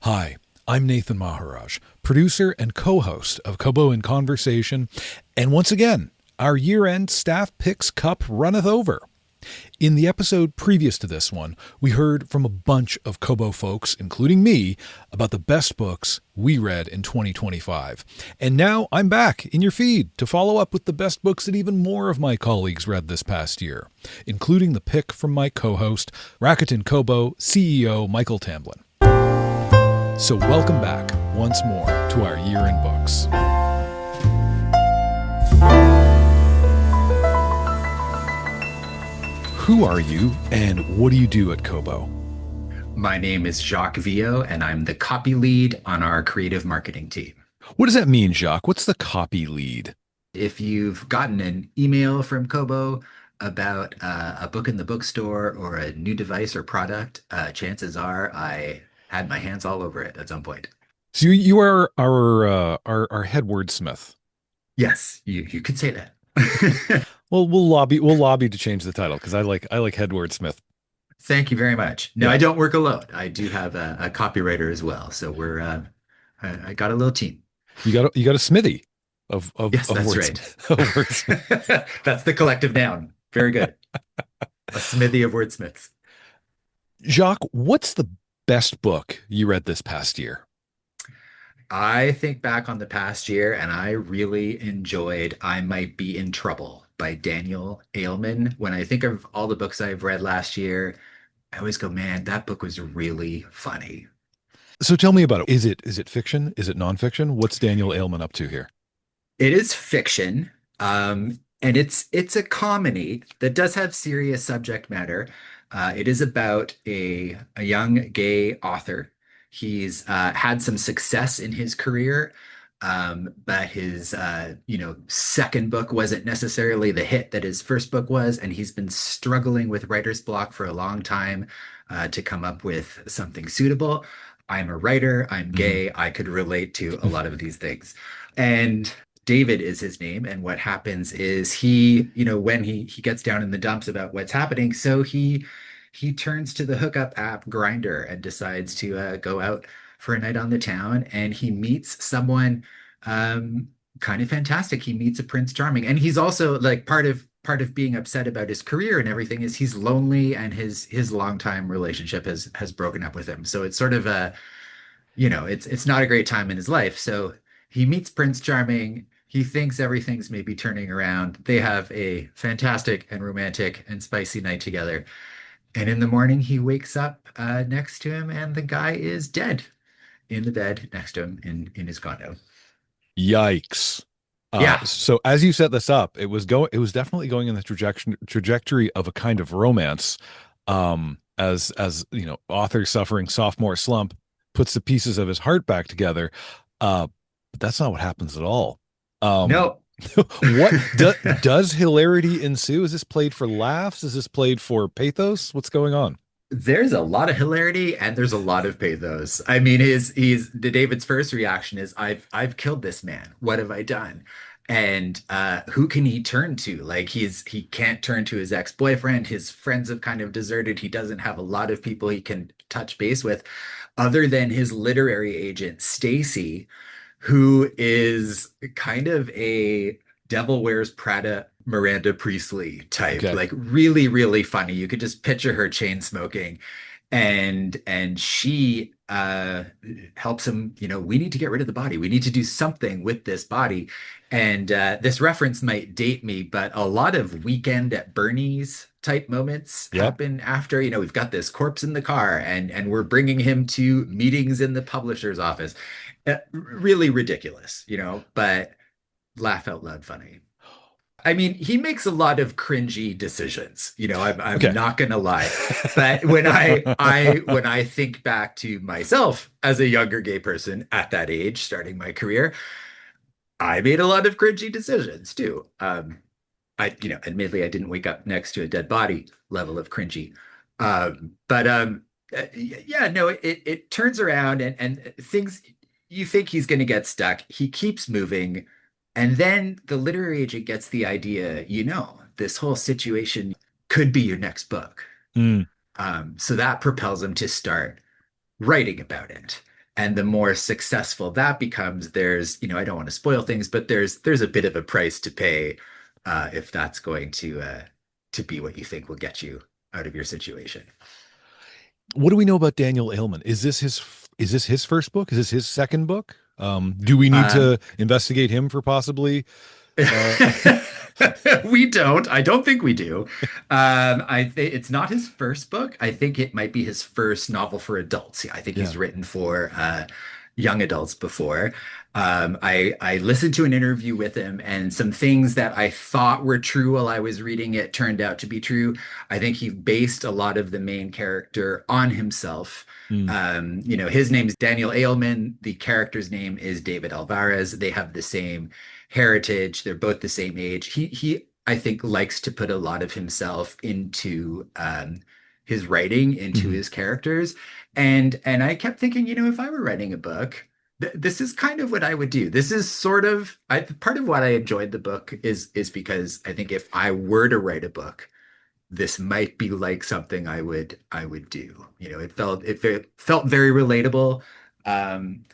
Hi, I'm Nathan Maharaj, producer and co-host of Kobo in Conversation, and once again, our year-end Staff Picks Cup runneth over. In the episode previous to this one, we heard from a bunch of Kobo folks, including me, about the best books we read in 2025. And now I'm back in your feed to follow up with the best books that even more of my colleagues read this past year, including the pick from my co-host, Rakuten Kobo CEO Michael Tamblyn. So welcome back once more to our year in books. Who are you and what do you do at Kobo? My name is Jacques Vio, and I'm the copy lead on our creative marketing team. What does that mean, Jacques? What's the copy lead? If you've gotten an email from Kobo about a book in the bookstore or a new device or product, chances are I had my hands all over it at some point. So you are our head wordsmith. Yes, you could say that. Well, we'll lobby to change the title because I like head wordsmith. Thank you very much. No, Yeah. I don't work alone. I do have a copywriter as well. So I got a little team. You got a smithy of Yes, that's words. right. Of wordsmith. That's the collective noun. Very good. A smithy of wordsmiths. Jacques, what's the best book you read this past year? I think back on the past year and I really enjoyed I Might Be in Trouble by Daniel Ailman. When I think of all the books I've read last year, I always go, man, that book was really funny. So tell me about it. Is it fiction? Is it nonfiction? What's Daniel Ailman up to here? It is fiction, and it's a comedy that does have serious subject matter. It is about a young gay author. He's had some success in his career, but his second book wasn't necessarily the hit that his first book was, and he's been struggling with writer's block for a long time to come up with something suitable. I'm a writer. I'm Mhm. gay. I could relate to a lot of these things, and David is his name. And what happens is when he gets down in the dumps about what's happening, so he turns to the hookup app Grinder and decides to go out for a night on the town. And he meets someone um, kind of fantastic. He meets a Prince Charming, and he's also like part of being upset about his career and everything is he's lonely, and his longtime relationship has broken up with him. So it's sort of it's not a great time in his life. So he meets Prince Charming. He thinks everything's maybe turning around. They have a fantastic and romantic and spicy night together. And in the morning, he wakes up next to him, and the guy is dead in the bed next to him in his condo. Yikes. Yeah, So as you set this up, it was definitely going in the trajectory of a kind of romance. As you know, author suffering sophomore slump puts the pieces of his heart back together. But that's not what happens at all. Um, no, does hilarity ensue? Is this played for laughs? Is this played for pathos? What's going on? there's a lot of hilarity and there's a lot of pathos. I mean, he's the David's first reaction is I've killed this man. What have I done? And who can he turn to? Like he can't turn to his ex-boyfriend. His friends have kind of deserted. He doesn't have a lot of people he can touch base with, other than his literary agent, Stacy, who is kind of a Devil Wears Prada Miranda Priestley type, Okay. like really, really funny. You could just picture her chain smoking, and she helps him. We need to get rid of the body. We need to do something with this body. And this reference might date me, but a lot of Weekend at Bernie's type moments Yep. happen after. We've got this corpse in the car, and we're bringing him to meetings in the publisher's office. Really ridiculous, but laugh out loud funny. I mean, he makes a lot of cringy decisions. I'm Okay. not gonna lie, but when I think back to myself as a younger gay person at that age, starting my career, I made a lot of cringy decisions too. Admittedly, I didn't wake up next to a dead body level of cringy. Yeah, no, it turns around and things you think he's going to get stuck. He keeps moving. And then the literary agent gets the idea, this whole situation could be your next book. Mm. So that propels him to start writing about it. And the more successful that becomes, there's, I don't want to spoil things, but there's a bit of a price to pay if that's going to be what you think will get you out of your situation. What do we know about Daniel Aylman? Is this his first book? Is this his second book? Do we need Um, to investigate him for possibly uh we don't. I don't think we do. I think it's not his first book. I think it might be his first novel for adults. I think yeah. he's written for young adults before. I listened to an interview with him, and some things that I thought were true while I was reading it turned out to be true. I think he based a lot of the main character on himself. Mm, His name's Daniel Aylman. The character's name is David Alvarez. They have the same heritage. They're both the same age. He I think likes to put a lot of himself into his writing, into mhm. his characters. And I kept thinking, if I were writing a book, this is kind of what I would do. This is sort of part of what I enjoyed the book is because I think if I were to write a book, this might be like something I would do. It felt very relatable, um,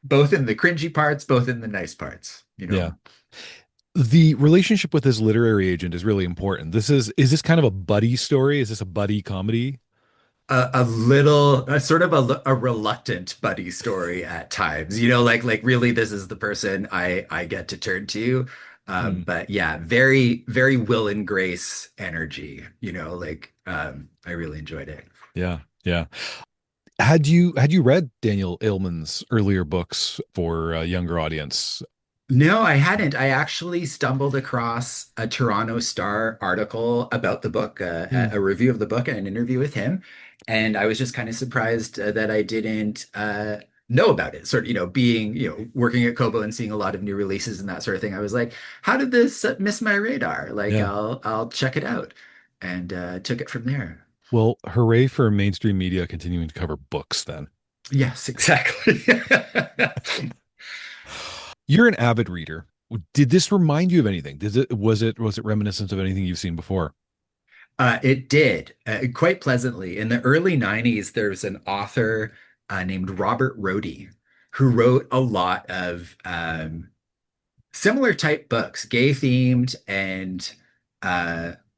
both in the cringy parts, both in the nice parts. Yeah. The relationship with his literary agent is really important. Is this kind of a buddy story? Is this a buddy comedy? A sort of a reluctant buddy story at times, like really this is the person I get to turn to. Mm, But yeah, very, very Will and Grace energy, I really enjoyed it. yeah, yeah. Had you read Daniel Aylman's earlier books for a younger audience? No, I hadn't. I actually stumbled across a Toronto Star article about the book, Mm, a review of the book and an interview with him. And I was just kind of surprised that I didn't know about it. Sort of, being, working at Kobo and seeing a lot of new releases and that sort of thing. I was like, how did this miss my radar? Like, yeah. I'll check it out, and took it from there. Well, hooray for mainstream media continuing to cover books then. Yes, exactly. You're an avid reader. Did this remind you of anything? Was it reminiscent of anything you've seen before? It did quite pleasantly. In the early 90s, there's an author named Robert Rohde who wrote a lot of similar type books, gay themed and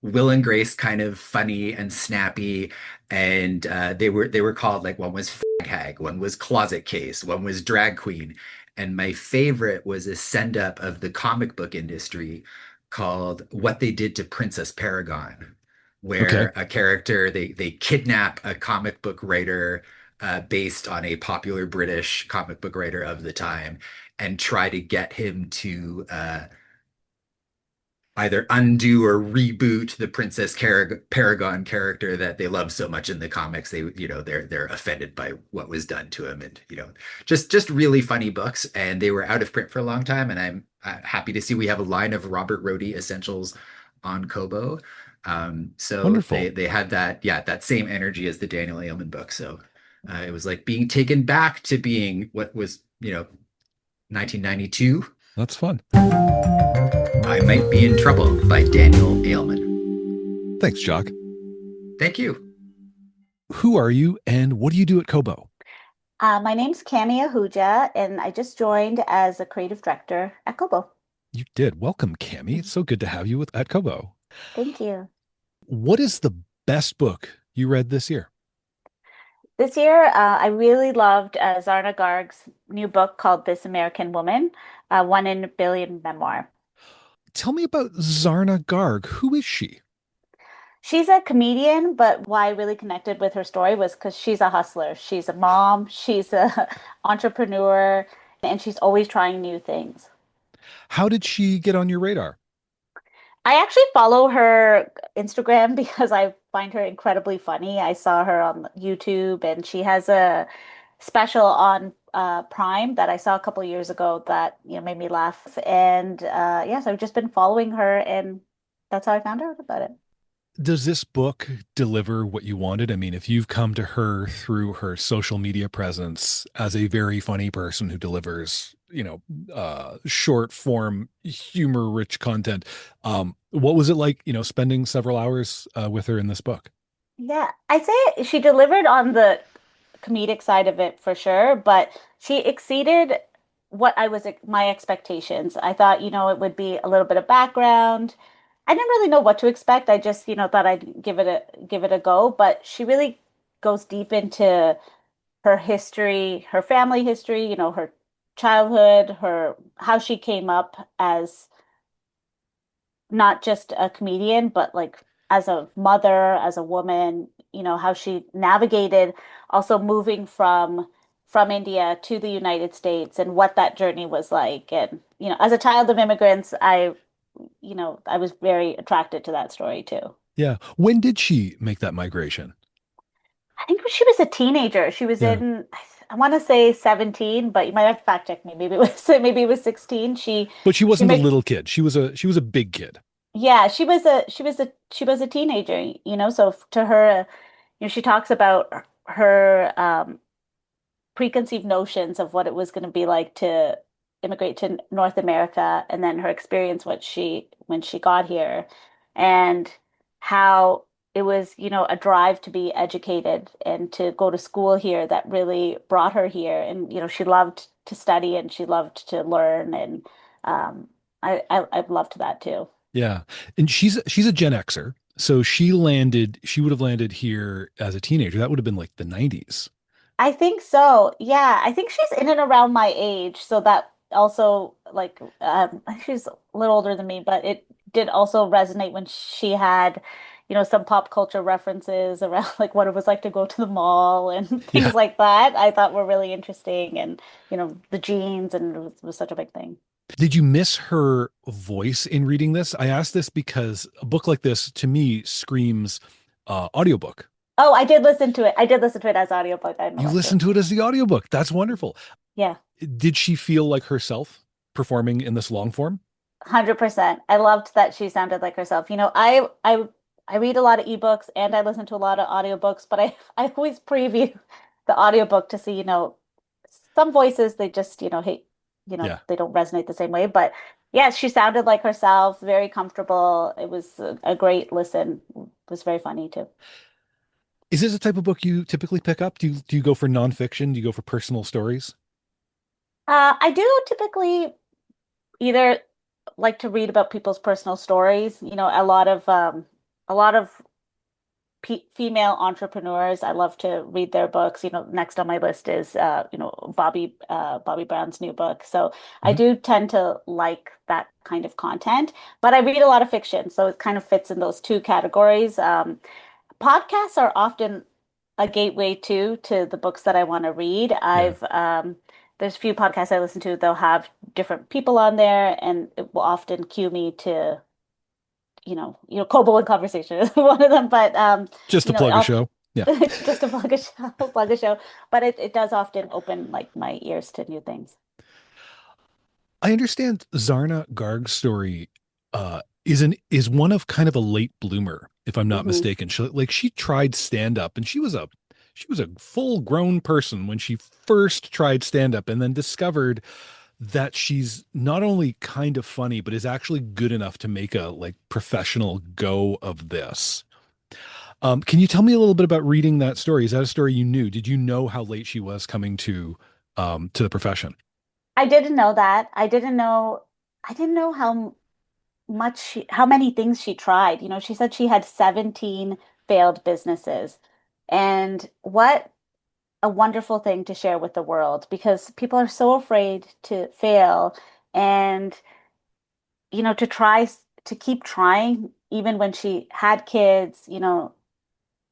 Will and Grace kind of funny and snappy. And they were called, like, one was Fag Hag, one was Closet Case, one was Drag Queen. And my favorite was a send up of the comic book industry called What They Did to Princess Paragon, Okay. where a character they kidnap a comic book writer based on a popular British comic book writer of the time and try to get him to either undo or reboot the Paragon character that they love so much in the comics. They're offended by what was done to him, and just really funny books. And they were out of print for a long time, and I'm happy to see we have a line of Robert Rohde essentials on Kobo. So they Wonderful. they had that same energy as the Daniel Aylman book. So it was like being taken back to being what was 1992. That's fun. I Might Be in Trouble by Daniel Aylman. Thanks, Jock. Thank you. Who are you and what do you do at Kobo? My name's Cami Ahuja, and I just joined as a creative director at Kobo. You did. Welcome, Cami. It's so good to have you at Kobo. Thank you. What is the best book you read this year? This year, I really loved Zarna Garg's new book called This American Woman, One in a Billion Memoir. Tell me about Zarna Garg. Who is she? She's a comedian, but why I really connected with her story was because she's a hustler. She's a mom, she's a entrepreneur, and she's always trying new things. How did she get on your radar? I actually follow her Instagram because I find her incredibly funny. I saw her on YouTube and she has a special on Prime that I saw a couple years ago that made me laugh. And yes, I've just been following her and that's how I found out about it. Does this book deliver what you wanted? I mean, if you've come to her through her social media presence as a very funny person who delivers, short form, humor rich content, what was it like, spending several hours with her in this book? Yeah, I'd say she delivered on the comedic side of it for sure, but she exceeded what I was my expectations. I thought, it would be a little bit of background. I didn't really know what to expect. I just, thought I'd give it a go, but she really goes deep into her history, her family history, her childhood, her how she came up as not just a comedian, but like as a mother, as a woman, how she navigated also moving from India to the United States and what that journey was like. And, as a child of immigrants, I was very attracted to that story too. Yeah. When did she make that migration? I think when she was a teenager. She was Yeah. in, I want to say 17, but you might have to fact check me. Maybe it was maybe it was 16. But she She wasn't a made little kid. She was a big kid. Yeah, she was a teenager, so to her, she talks about her preconceived notions of what it was going to be like to immigrate to North America and then her experience when she got here and how it was, a drive to be educated and to go to school here that really brought her here. And, she loved to study and she loved to learn. And I've loved that too. Yeah. And she's a Gen Xer. So she would have landed here as a teenager. That would have been like the 90s. I think so. Yeah, I think she's in and around my age, so that also like she's a little older than me, but it did also resonate when she had, some pop culture references around like what it was like to go to the mall and Yeah. things like that. I thought were really interesting, and the jeans and it was such a big thing. Did you miss her voice in reading this? I ask this because a book like this to me screams audiobook. Oh, I did listen to it. I did listen to it as audiobook. I know You that too. listen to it as the audiobook. That's wonderful. Yeah. Did she feel like herself performing in this long form? 100%. I loved that she sounded like herself. I read a lot of ebooks and I listen to a lot of audiobooks, but I always preview the audiobook to see, some voices they just, hate, Yeah. they don't resonate the same way. But yeah, she sounded like herself, very comfortable. It was a great listen. It was very funny too. Is this a type of book you typically pick up? Do you go for nonfiction? Do you go for personal stories? I do typically either like to read about people's personal stories. A lot of female entrepreneurs. I love to read their books. Next on my list is Bobby Brown's new book. So I Mhm. do tend to like that kind of content, but I read a lot of fiction, so it kind of fits in those two categories. Podcasts are often a gateway too to the books that I want to read. Yeah. I've There's a few podcasts I listen to. They'll have different people on there, and it will often cue me to Kobo in conversation is one of them, but Just to plug a I'll show. Yeah. just to plug a show, plug a show. But it does often open like my ears to new things. I understand Zarna Garg's story is one of kind of a late bloomer, if I'm not Hmm. mistaken. She tried stand up and she was a full grown person when she first tried stand up and then discovered that she's not only kind of funny but is actually good enough to make a like professional go of this. Can you tell me a little bit about reading that story? Is that a story you knew? Did you know how late she was coming to the profession? I didn't know that. I didn't know how many things she tried. She said she had 17 failed businesses. And what a wonderful thing to share with the world because people are so afraid to fail and to keep trying even when she had kids,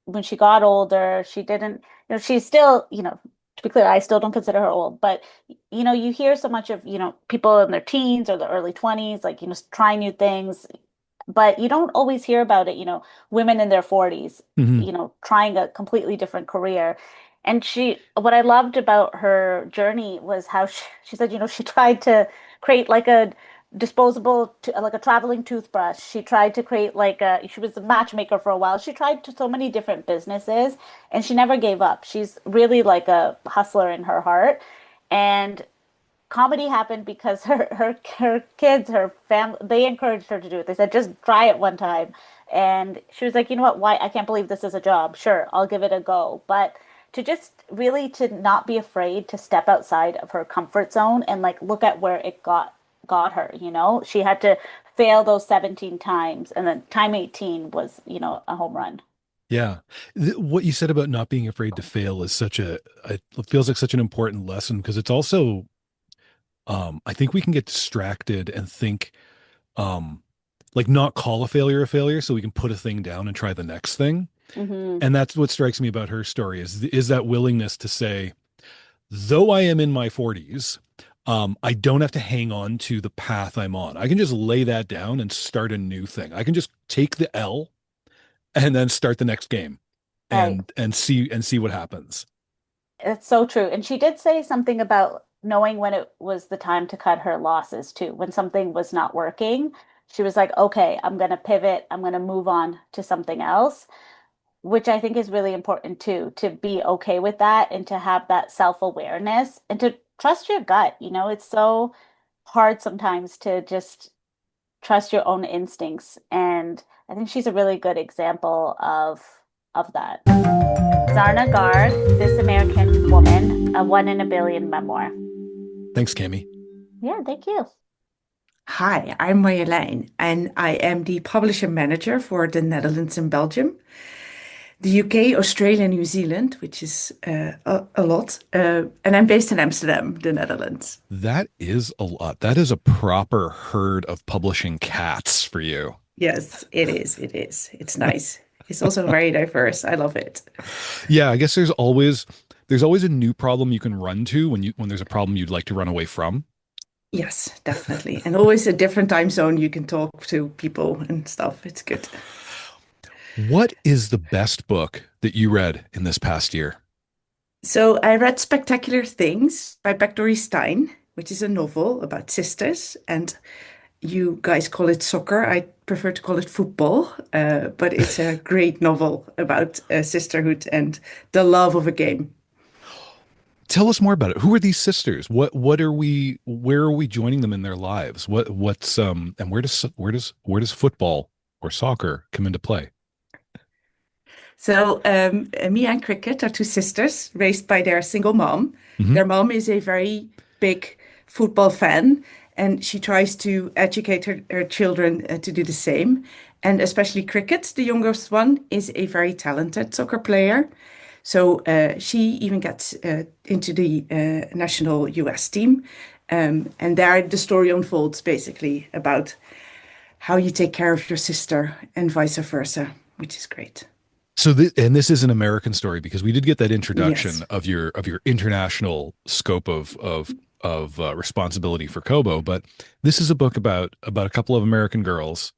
when she got older, she didn't, she's still, to be clear, I still don't consider her old, but you hear so much of, people in their teens or the early 20s, like, trying new things, but you don't always hear about it, women in their 40s, Hmm. trying a completely different career. And what I loved about her journey was how she said, she tried to create like a like a traveling toothbrush. She tried to create she was a matchmaker for a while. She tried to so many different businesses and she never gave up. She's really like a hustler in her heart. And comedy happened because her kids, her family, they encouraged her to do it. They said, just try it one time. And she was like, you know what? Why? I can't believe this is a job. Sure, I'll give it a go. But to just really to not be afraid to step outside of her comfort zone and like look at where it got her, you know? She had to fail those 17 times and then time 18 was, you know, a home run. Yeah. What you said about not being afraid to fail is it feels like such an important lesson because it's also, I think we can get distracted and think, um, like not call a failure so we can put a thing down and try the next thing. Hmm. And that's what strikes me about her story is that willingness to say, though I am in my 40s, I don't have to hang on to the path I'm on. I can just lay that down and start a new thing. I can just take the L and then start the next game Right. and see what happens. It's so true. And she did say something about knowing when it was the time to cut her losses too. When something was not working, she was like, okay, I'm going to pivot. I'm going to move on to something else, which I think is really important too, to be okay with that and to have that self-awareness and to trust your gut. You know, it's so hard sometimes to just trust your own instincts. And I think she's a really good example of that. Zarna Garg, This American Woman, a One in a Billion memoir. Thanks, Cami. Yeah, thank you. Hi, I'm Marjolein, and I am the publisher manager for the Netherlands and Belgium, the UK, Australia, New Zealand, which is a lot, and I'm based in Amsterdam, the Netherlands. That is a lot. That is a proper herd of publishing cats for you. Yes, it is. It is. It's nice. It's also very diverse. I love it. Yeah, I guess there's always a new problem you can run to when there's a problem you'd like to run away from. Yes, definitely. And always a different time zone you can talk to people and stuff. It's good. What is the best book that you read in this past year? So I read Spectacular Things by Bechdori Stein, which is a novel about sisters. And you guys call it soccer. I prefer to call it football, but it's a great novel about sisterhood and the love of a game. Tell us more about it. Who are these sisters? Where are we joining them in their lives? And where does football or soccer come into play? So Mia and Cricket are two sisters raised by their single mom. Hmm. Their mom is a very big football fan, and she tries to educate her children to do the same. And especially Cricket, the youngest one, is a very talented soccer player. So she even gets into the national US team. And there the story unfolds basically about how you take care of your sister and vice versa, which is great. So this is an American story because we did get that introduction Yes. of your international scope of responsibility for Kobo, but this is a book about a couple of American girls,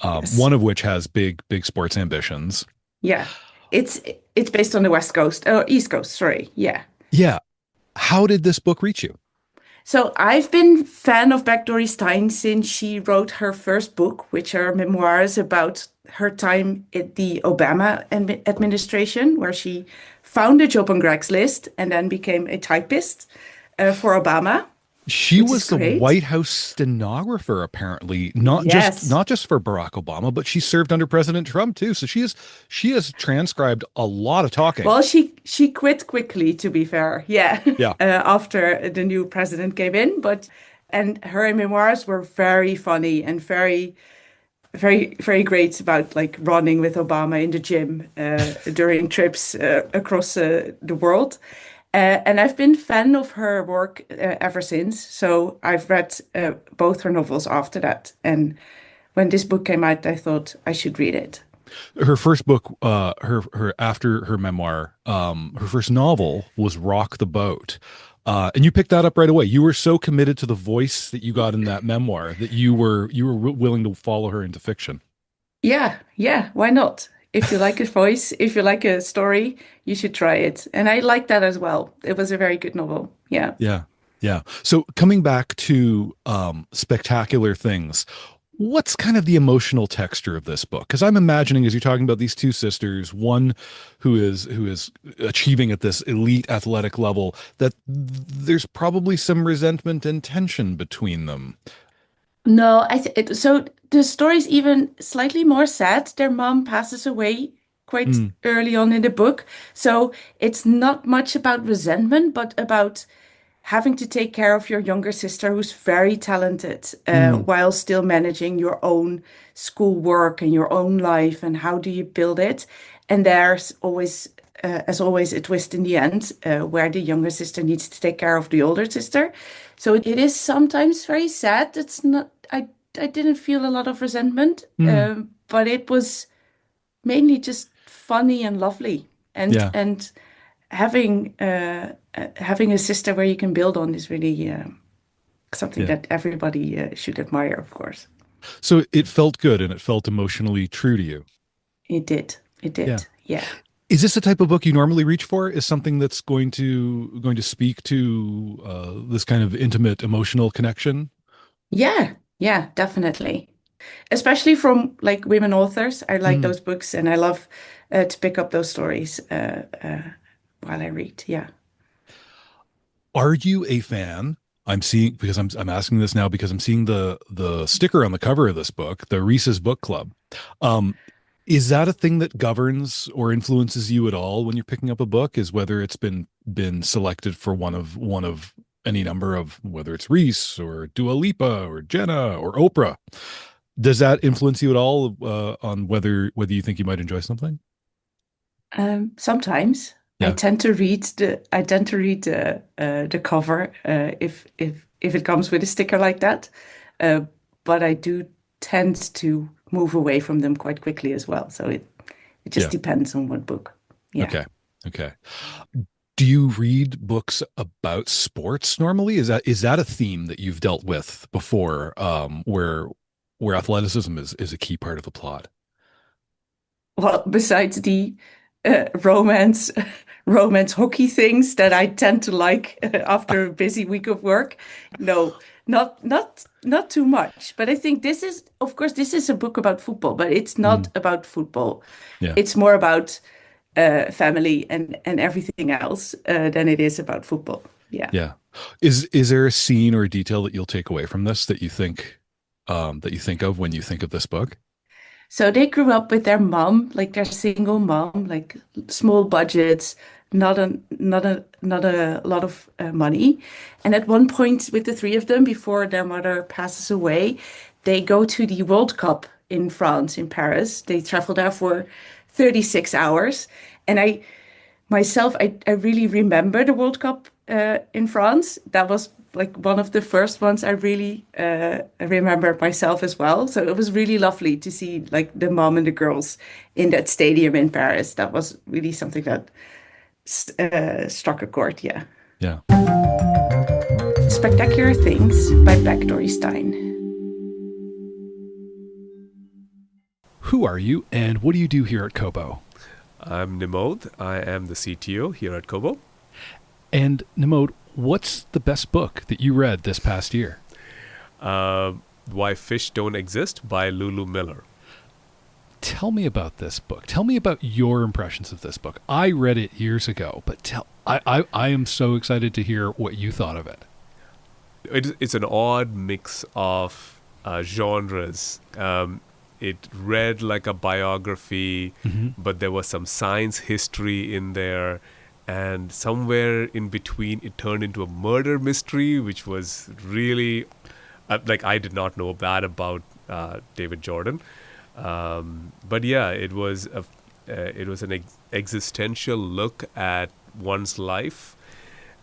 Yes. one of which has big sports ambitions. Yeah. It's it's based on the West Coast or East Coast, sorry. Yeah. Yeah. How did this book reach you? So I've been fan of Dory Stein since she wrote her first book, which are memoirs about her time at the Obama administration, where she found a job on Craigslist and then became a typist for Obama, She which is was the great. White House stenographer, apparently, not just Yes. not just for Barack Obama, but she served under President Trump too. So she has transcribed a lot of talking. Well, she quit quickly, to be fair. Yeah, Yeah. after the new president came in, but and her memoirs were very funny and very great about like running with Obama in the gym during trips across the world. And I've been fan of her work ever since. So I've read both her novels after that. And when this book came out, I thought I should read it. Her first book, her after her memoir, her first novel was Rock the Boat. And you picked that up right away. You were so committed to the voice that you got in that memoir that you were willing to follow her into fiction. Yeah, yeah, why not? If you like a voice, if you like a story, you should try it. And I like that as well. It was a very good novel. Yeah. Yeah. Yeah. So coming back to spectacular things, what's kind of the emotional texture of this book? Because I'm imagining as you're talking about these two sisters, one who is achieving at this elite athletic level, that there's probably some resentment and tension between them. No, so the story is even slightly more sad. Their mom passes away quite early on in the book. So it's not much about resentment, but about having to take care of your younger sister who's very talented, while still managing your own schoolwork and your own life, and how do you build it? And there's always, as always, a twist in the end, where the younger sister needs to take care of the older sister. So it is sometimes very sad. It's not, I didn't feel a lot of resentment, but it was mainly just funny and lovely. And Yeah. and having a sister where you can build on is really something Yeah. that everybody should admire, of course. So it felt good and it felt emotionally true to you. It did. It Yeah. did. Yeah. Is this the type of book you normally reach for? Is something that's going to speak to this kind of intimate emotional connection? Yeah. Yeah, definitely. Especially from like women authors. I like Mhm. those books and I love to pick up those stories while I read. Yeah. Are you a fan? I'm seeing because I'm asking this now because I'm seeing the sticker on the cover of this book, the Reese's Book Club. Um, is that a thing that governs or influences you at all when you're picking up a book? Is whether it's been selected for one of any number of, whether it's Reese or Dua Lipa or Jenna or Oprah? Does that influence you at all on whether you think you might enjoy something? Sometimes I Yeah. tend to read the cover if it comes with a sticker like that, uh, but I do tend to move away from them quite quickly as well. So it just Yeah. depends on what book. Yeah. Okay. Okay. Do you read books about sports normally? Is that a theme that you've dealt with before, where athleticism is a key part of the plot? Well, besides the romance romance hockey things that I tend to like after a busy week of work, no, not too much. But I think this is, of course, this is a book about football, but it's not Mm, about football. yeah. It's more about family and everything else than it is about football. Yeah. Yeah. Is there a scene or a detail that you'll take away from this that you think of when you think of this book? So they grew up with their mom, like their single mom, like small budgets, not a lot of money. And at one point with the three of them, before their mother passes away, they go to the World Cup in France, in Paris. They travel there for 36 hours. And I really remember the World Cup in France. That was like one of the first ones I really remember myself as well. So it was really lovely to see like the mom and the girls in that stadium in Paris. That was really something that struck a chord. Yeah. Yeah. Spectacular Things by Backdory Stein. Who are you and what do you do here at Kobo? I'm Nimod. I am the CTO here at Kobo. And Nimod, what's the best book that you read this past year? Why Fish Don't Exist by Lulu Miller. Tell me about this book. Tell me about your impressions of this book. I read it years ago, but I am so excited to hear what you thought of it. It's an odd mix of genres. It read like a biography, but there was some science history in there. And somewhere in between, it turned into a murder mystery, which was really, I did not know that about David Jordan. But yeah, it was an existential look at one's life.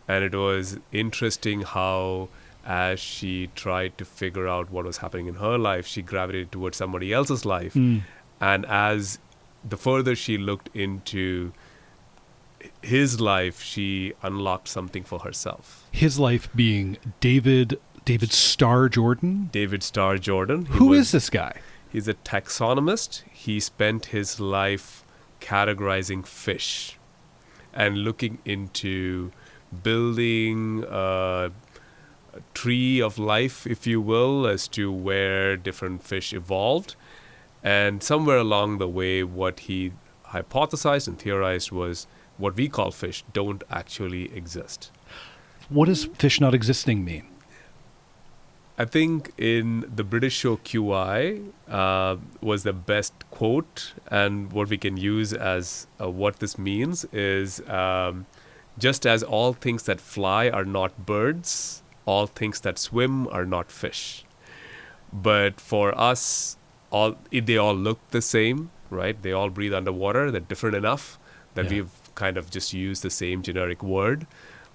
And it was interesting how, as she tried to figure out what was happening in her life, she gravitated towards somebody else's life. And as the further she looked into his life, she unlocked something for herself. His life being David Starr Jordan? David Starr Jordan. Who is this guy? He's a taxonomist. He spent his life categorizing fish and looking into building a tree of life, if you will, as to where different fish evolved. And somewhere along the way, what he hypothesized and theorized was what we call fish don't actually exist. What does fish not existing mean? I think in the British show QI was the best quote, and what we can use as what this means is just as all things that fly are not birds, all things that swim are not fish. But for us, they all look the same, right? They all breathe underwater. They're different enough that we've kind of just used the same generic word.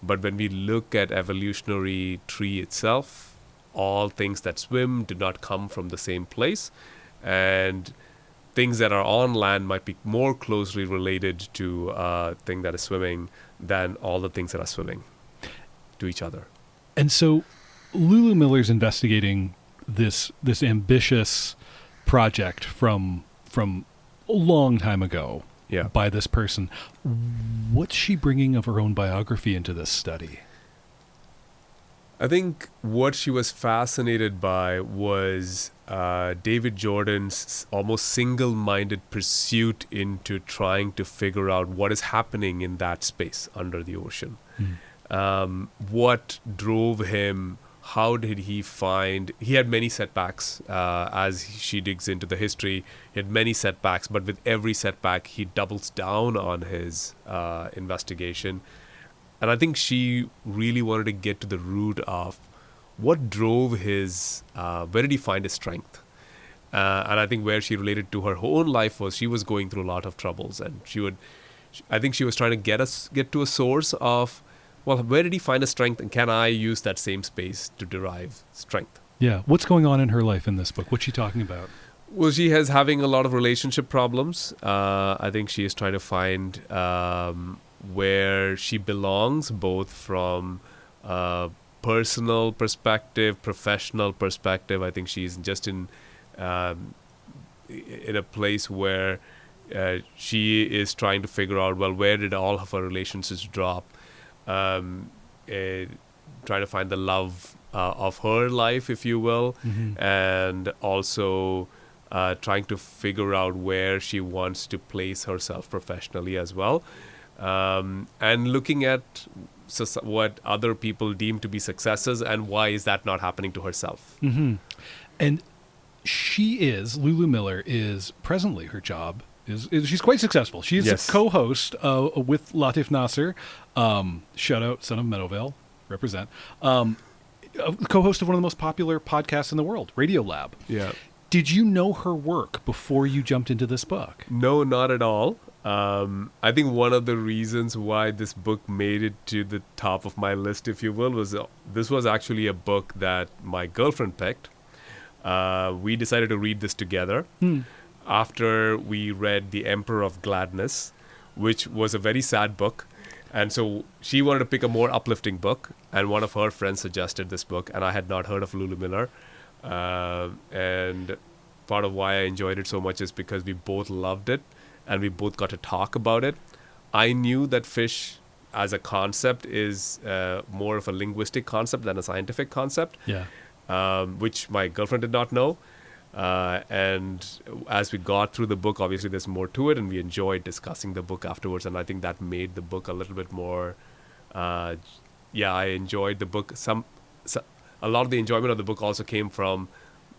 But when we look at evolutionary tree itself, all things that swim do not come from the same place. And things that are on land might be more closely related to a thing that is swimming than all the things that are swimming to each other. And so Lulu Miller's investigating this ambitious project from a long time ago by this person. What's she bringing of her own biography into this study? I think what she was fascinated by was David Jordan's almost single-minded pursuit into trying to figure out what is happening in that space under the ocean. What drove him? How did he find... He had many setbacks as she digs into the history. He had many setbacks, but with every setback, he doubles down on his investigation. And I think she really wanted to get to the root of what drove his... where did he find his strength? And I think where she related to her own life was she was going through a lot of troubles. And I think she was trying to get to a source of... Well, where did he find his strength, and can I use that same space to derive strength? Yeah. What's going on in her life in this book? What's she talking about? Well, she is having a lot of relationship problems. I think she is trying to find where she belongs, both from personal perspective, professional perspective. I think she's just in a place where she is trying to figure out, well, where did all of her relationships drop? Trying to find the love of her life, if you will, and also trying to figure out where she wants to place herself professionally as well, and looking at what other people deem to be successes and why is that not happening to herself. And Lulu Miller is presently, her job is she's quite successful. She's a co-host with Latif Nasser, shout out, son of Meadowvale, represent, co-host of one of the most popular podcasts in the world, Radio Lab. Yeah. Did you know her work before you jumped into this book? No, not at all. I think one of the reasons why this book made it to the top of my list, if you will, was this was actually a book that my girlfriend picked. We decided to read this together. After we read The Emperor of Gladness, which was a very sad book. And so she wanted to pick a more uplifting book, and one of her friends suggested this book, and I had not heard of Lulu Miller. And part of why I enjoyed it so much is because we both loved it, and we both got to talk about it. I knew that fish as a concept is more of a linguistic concept than a scientific concept, which my girlfriend did not know. And as we got through the book, obviously there's more to it, and we enjoyed discussing the book afterwards. And I think that made the book a little bit more, I enjoyed the book. A lot of the enjoyment of the book also came from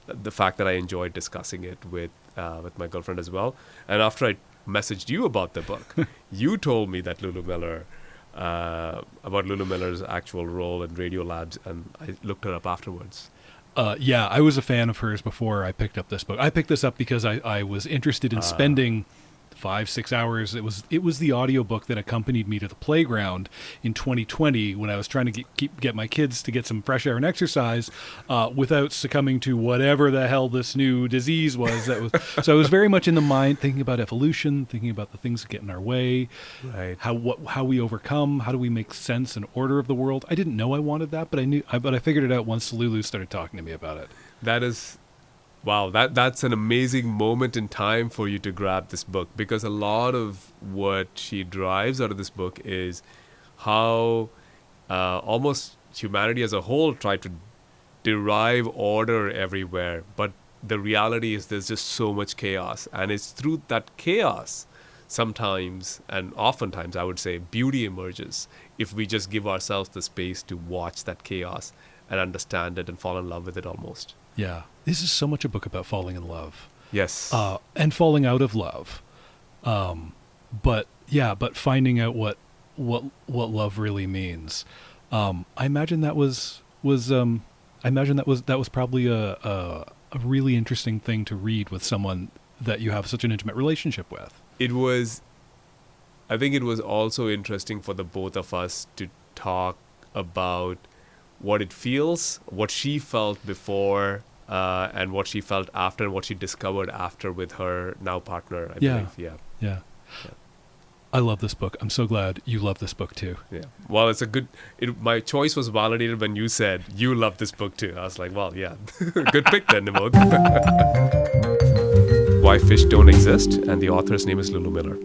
the fact that I enjoyed discussing it with my girlfriend as well. And after I messaged you about the book, you told me that about Lulu Miller's actual role in Radio Labs, and I looked her up afterwards. I was a fan of hers before I picked up this book. I picked this up because I was interested in spending 5-6 hours. It was the audiobook that accompanied me to the playground in 2020 when I was trying to get my kids to get some fresh air and exercise without succumbing to whatever the hell this new disease was. So I was very much in the mind thinking about evolution, thinking about the things that get in our way, right? How we overcome, how do we make sense and order of the world. I didn't know I wanted that, but I figured it out once Lulu started talking to me about it. That is. Wow, that's an amazing moment in time for you to grab this book, because a lot of what she drives out of this book is how almost humanity as a whole tried to derive order everywhere. But the reality is there's just so much chaos. And it's through that chaos sometimes, and oftentimes I would say, beauty emerges if we just give ourselves the space to watch that chaos and understand it and fall in love with it almost. Yeah. This is so much a book about falling in love. Yes. And falling out of love. But finding out what love really means. I imagine that was probably a really interesting thing to read with someone that you have such an intimate relationship with. I think it was also interesting for the both of us to talk about what it feels, what she felt before, and what she felt after, and what she discovered after with her now partner, I believe. Yeah. I love this book. I'm so glad you love this book too. Yeah. Well, my choice was validated when you said you love this book too. I was like, well, yeah, good pick then, Nimod. Why Fish Don't Exist, and the author's name is Lulu Miller.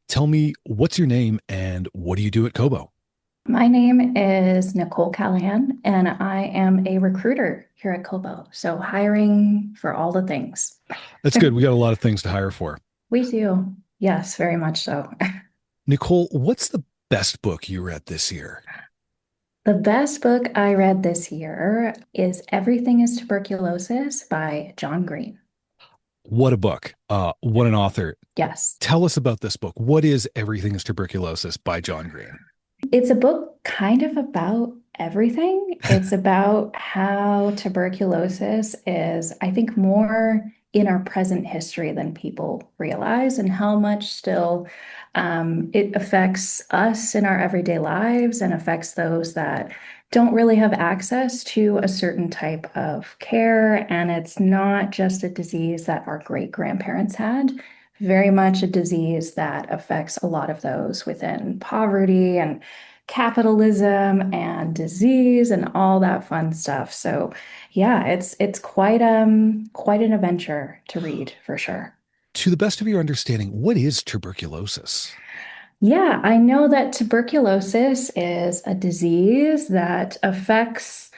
Tell me, what's your name and what do you do at Kobo? My name is Nicole Callahan, and I am a recruiter here at Kobo. So hiring for all the things. That's good. We got a lot of things to hire for. We do. Yes, very much so. Nicole, what's the best book you read this year? The best book I read this year is Everything is Tuberculosis by John Green. What a book. What an author. Yes. Tell us about this book. What is Everything is Tuberculosis by John Green? It's a book kind of about everything. It's about how tuberculosis is, I think, more in our present history than people realize, and how much still it affects us in our everyday lives and affects those that don't really have access to a certain type of care. And it's not just a disease that our great grandparents had, very much a disease that affects a lot of those within poverty and capitalism and disease and all that fun stuff. So yeah, it's quite an adventure to read for sure. To the best of your understanding, what is tuberculosis? Yeah, I know that tuberculosis is a disease that affects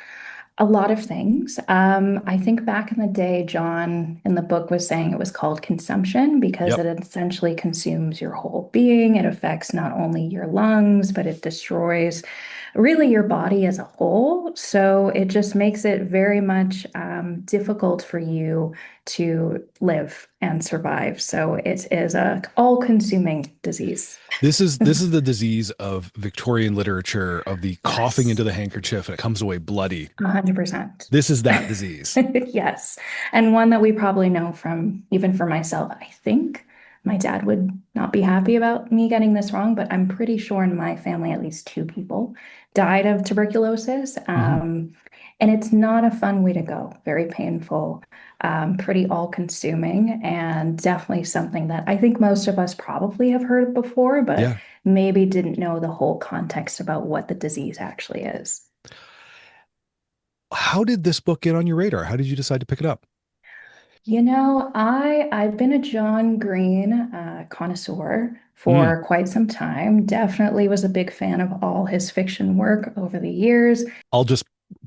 a lot of things. I think back in the day, John in the book was saying it was called consumption because Yep. it essentially consumes your whole being. It affects not only your lungs, but it destroys really your body as a whole. So it just makes it very much difficult for you to live and survive. So it is a all-consuming disease. This is the disease of Victorian literature, of the coughing Yes. into the handkerchief and it comes away bloody. 100%. This is that disease. Yes. And one that we probably know from, even for myself, I think my dad would not be happy about me getting this wrong, but I'm pretty sure in my family, at least 2 people died of tuberculosis. And it's not a fun way to go. Very painful, pretty all-consuming, and definitely something that I think most of us probably have heard before, but Yeah. maybe didn't know the whole context about what the disease actually is. How did this book get on your radar? How did you decide to pick it up? You know, I've been a John Green connoisseur for quite some time. Definitely was a big fan of all his fiction work over the years. I'll just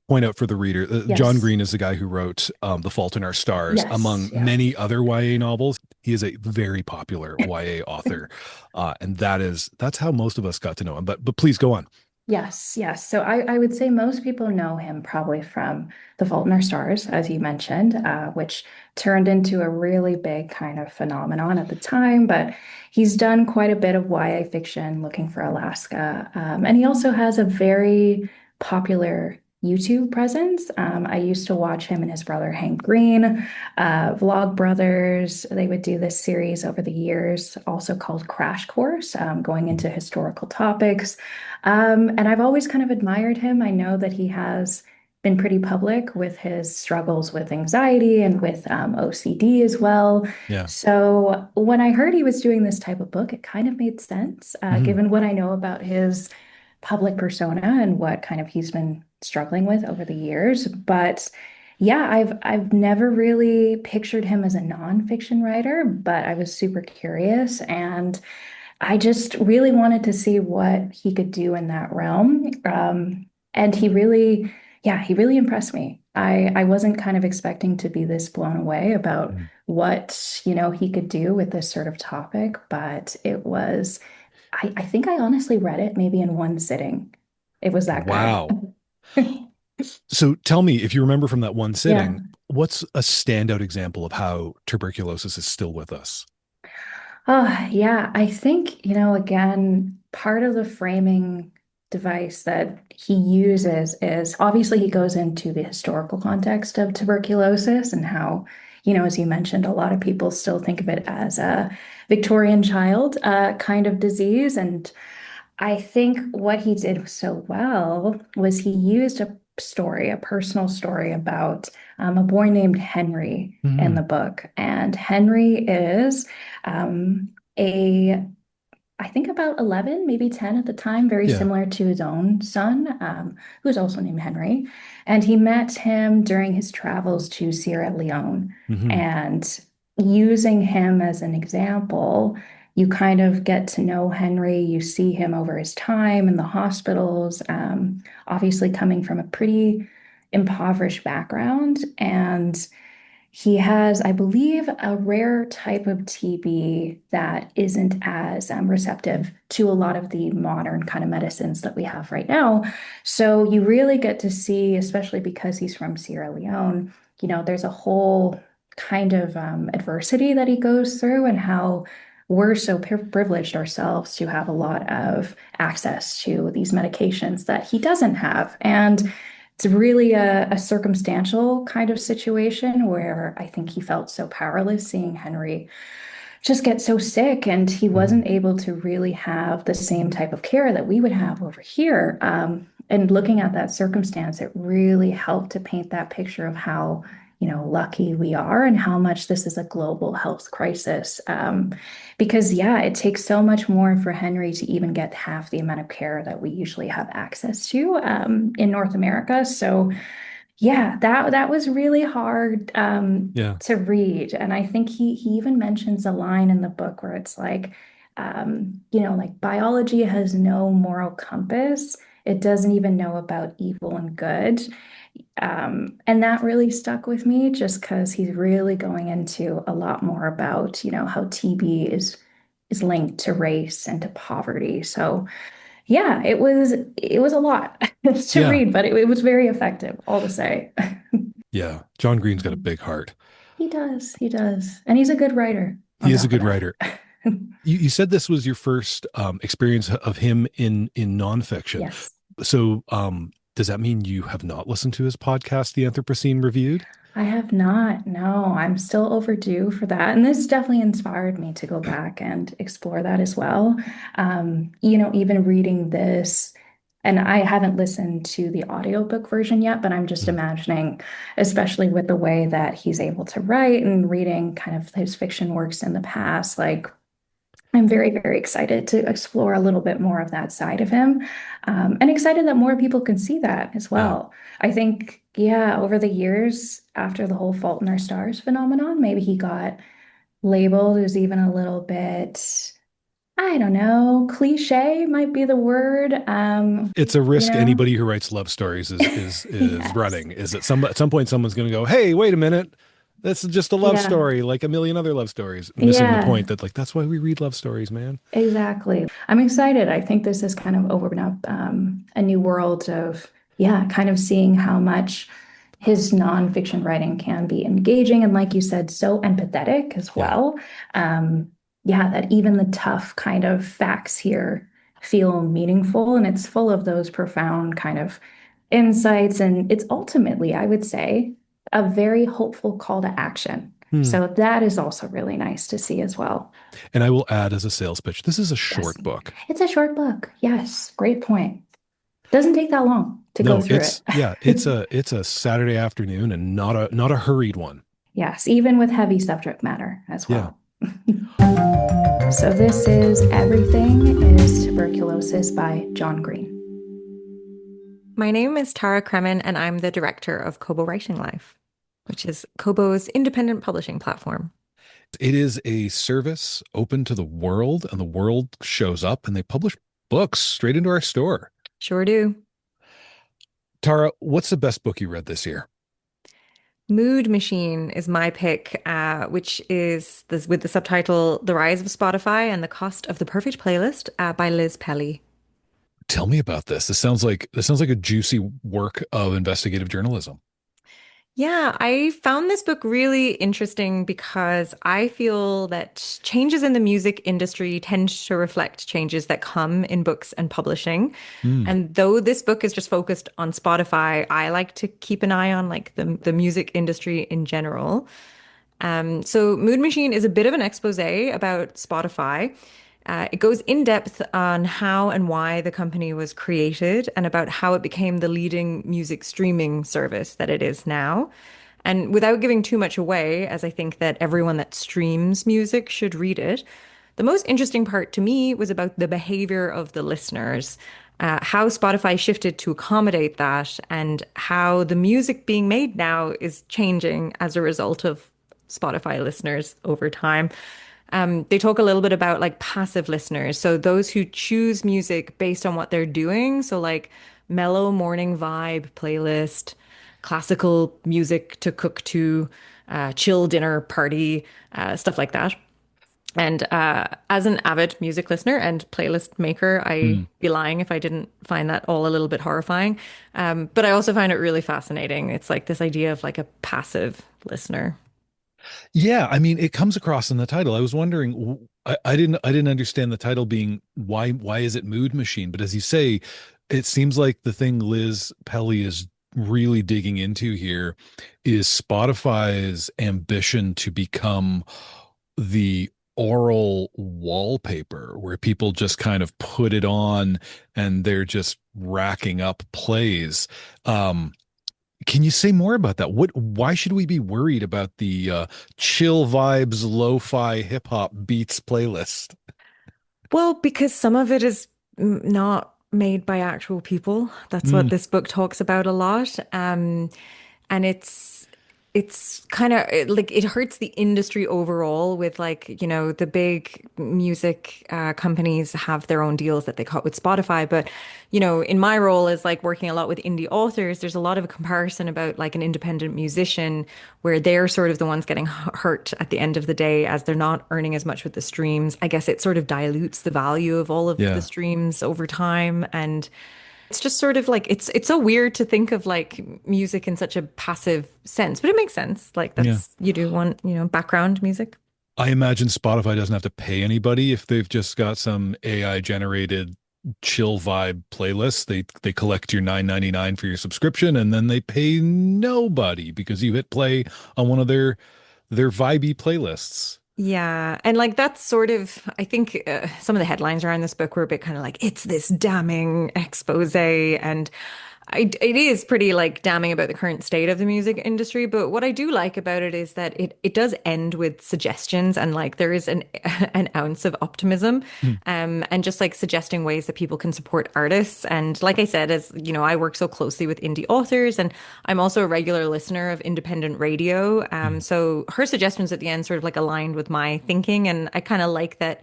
point out for the reader, Yes. John Green is the guy who wrote The Fault in Our Stars, Yes, among yeah. many other YA novels. He is a very popular YA author, and that's how most of us got to know him. But please go on. Yes, yes. So I would say most people know him probably from The Fault in Our Stars, as you mentioned, which turned into a really big kind of phenomenon at the time. But he's done quite a bit of YA fiction, Looking for Alaska. And he also has a very popular YouTube presence. I used to watch him and his brother Hank Green, Vlog Brothers. They would do this series over the years, also called Crash Course, going into historical topics. And I've always kind of admired him. I know that he has been pretty public with his struggles with anxiety and with OCD as well. Yeah. So when I heard he was doing this type of book, it kind of made sense, given what I know about his public persona and what kind of he's been struggling with over the years. But yeah, I've never really pictured him as a nonfiction writer, but I was super curious and I just really wanted to see what he could do in that realm. And he really impressed me. I wasn't kind of expecting to be this blown away about what, he could do with this sort of topic, but it was, I think I honestly read it maybe in one sitting. It was that good. Wow. So tell me, if you remember from that one Yeah. sitting, what's a standout example of how tuberculosis is still with us? Oh, yeah. I think, again, part of the framing device that he uses is obviously he goes into the historical context of tuberculosis and how, as you mentioned, a lot of people still think of it as a Victorian child kind of disease. And I think what he did so well was he used a story, a personal story about a boy named Henry in the Hmm. book. And Henry is a I think about 11, maybe 10 at the time, very Yeah. similar to his own son, who is also named Henry. And he met him during his travels to Sierra Leone. Hmm. And using him as an example, you kind of get to know Henry. You see him over his time in the hospitals, obviously coming from a pretty impoverished background. And he has, I believe, a rare type of TB that isn't as receptive to a lot of the modern kind of medicines that we have right now. So you really get to see, especially because he's from Sierra Leone, there's a whole kind of adversity that he goes through and how we're so privileged ourselves to have a lot of access to these medications that he doesn't have. And it's really a circumstantial kind of situation where I think he felt so powerless seeing Henry just get so sick, and he Hmm. wasn't able to really have the same type of care that we would have over here. And looking at that circumstance, it really helped to paint that picture of how, lucky we are and how much this is a global health crisis. Because, yeah, it takes so much more for Henry to even get half the amount of care that we usually have access to in North America. So, yeah, that was really hard Yeah. to read. And I think he even mentions a line in the book where it's like, like biology has no moral compass. It doesn't even know about evil and good. And that really stuck with me just because he's really going into a lot more about, how TB is linked to race and to poverty. So yeah, it was a lot to Yeah. read, but it was very effective, all to say. Yeah. John Green's got a big heart. He does. And he's a good writer He on is a top of good that. writer. You said this was your first experience of him in nonfiction. Yes. So does that mean you have not listened to his podcast, The Anthropocene Reviewed? I have not. No, I'm still overdue for that. And this definitely inspired me to go back and explore that as well. Even reading this, and I haven't listened to the audiobook version yet, but I'm just Mhm. imagining, especially with the way that he's able to write and reading kind of his fiction works in the past, like I'm very, very excited to explore a little bit more of that side of him, and excited that more people can see that as Yeah. well. I think, yeah, over the years, after the whole Fault in Our Stars phenomenon, maybe he got labeled as even a little bit, I don't know, cliche might be the word. It's a You risk know, anybody who writes love stories is yes, running. Is that at some point someone's going to go, "Hey, wait a minute. That's just a love yeah, story like a million other love stories," missing the yeah. point that like that's why we read love stories, man. Exactly. I'm excited. I think this has kind of opened up a new world of, yeah, kind of seeing how much his nonfiction writing can be engaging and, like you said, so empathetic as Yeah. well. Yeah, that even the tough kind of facts here feel meaningful, and it's full of those profound kind of insights. And it's ultimately, I would say, a very hopeful call to action. Hmm. So that is also really nice to see as well. And I will add as a sales pitch, this is a Yes. short book. It's a short book. Yes, great point. Doesn't take that long to go No, through it's it. a Saturday afternoon and not a hurried one. Yes, even with heavy subject matter as Yeah. well. So this is Everything is Tuberculosis by John Green. My name is Tara Kremen, and I'm the director of Kobo Writing Life, which is Kobo's independent publishing platform. It is a service open to the world, and the world shows up and they publish books straight into our store. Sure do. Tara, what's the best book you read this year? Mood Machine is my pick, which is with the subtitle The Rise of Spotify and the Cost of the Perfect Playlist by Liz Pelly. Tell me about this. This sounds like a juicy work of investigative journalism. Yeah, I found this book really interesting because I feel that changes in the music industry tend to reflect changes that come in books and publishing. Mm. And though this book is just focused on Spotify, I like to keep an eye on like the music industry in general. So Mood Machine is a bit of an expose about Spotify. It goes in depth on how and why the company was created and about how it became the leading music streaming service that it is now. And without giving too much away, as I think that everyone that streams music should read it, the most interesting part to me was about the behavior of the listeners, how Spotify shifted to accommodate that, and how the music being made now is changing as a result of Spotify listeners over time. They talk a little bit about like passive listeners. So those who choose music based on what they're doing. So like mellow morning vibe playlist, classical music to cook to, chill dinner party, stuff like that. And as an avid music listener and playlist maker, I'd Mm. be lying if I didn't find that all a little bit horrifying. But I also find it really fascinating. It's like this idea of like a passive listener. Yeah, I mean, it comes across in the title. I was wondering, I didn't understand the title being why is it Mood Machine? But as you say, it seems like the thing Liz Pelly is really digging into here is Spotify's ambition to become the oral wallpaper where people just kind of put it on and they're just racking up plays. Um, can you say more about that? Why should we be worried about the chill vibes, lo-fi hip hop beats playlist? Well, because some of it is not made by actual people. That's what Mm, this book talks about a lot. And it's kind of like it hurts the industry overall with like, you know, the big music companies have their own deals that they cut with Spotify. But, you know, in my role as like working a lot with indie authors, there's a lot of comparison about like an independent musician where they're sort of the ones getting hurt at the end of the day as they're not earning as much with the streams. I guess it sort of dilutes the value of all of the yeah, streams over time. And it's just sort of like it's so weird to think of like music in such a passive sense, but it makes sense. Like yeah. that's you do want, you know, background music. I imagine Spotify doesn't have to pay anybody if they've just got some AI generated chill vibe playlist. They collect your 9.99 for your subscription and then they pay nobody because you hit play on one of their vibey playlists. Yeah. And like that's sort of, I think some of the headlines around this book were a bit kind of like, it's this damning expose. And it is pretty like damning about the current state of the music industry. But what I do like about it is that it does end with suggestions and like there is an ounce of optimism, Hmm. and just like suggesting ways that people can support artists. And like I said, as you know, I work so closely with indie authors and I'm also a regular listener of independent radio. Hmm. So her suggestions at the end sort of like aligned with my thinking. And I kind of like that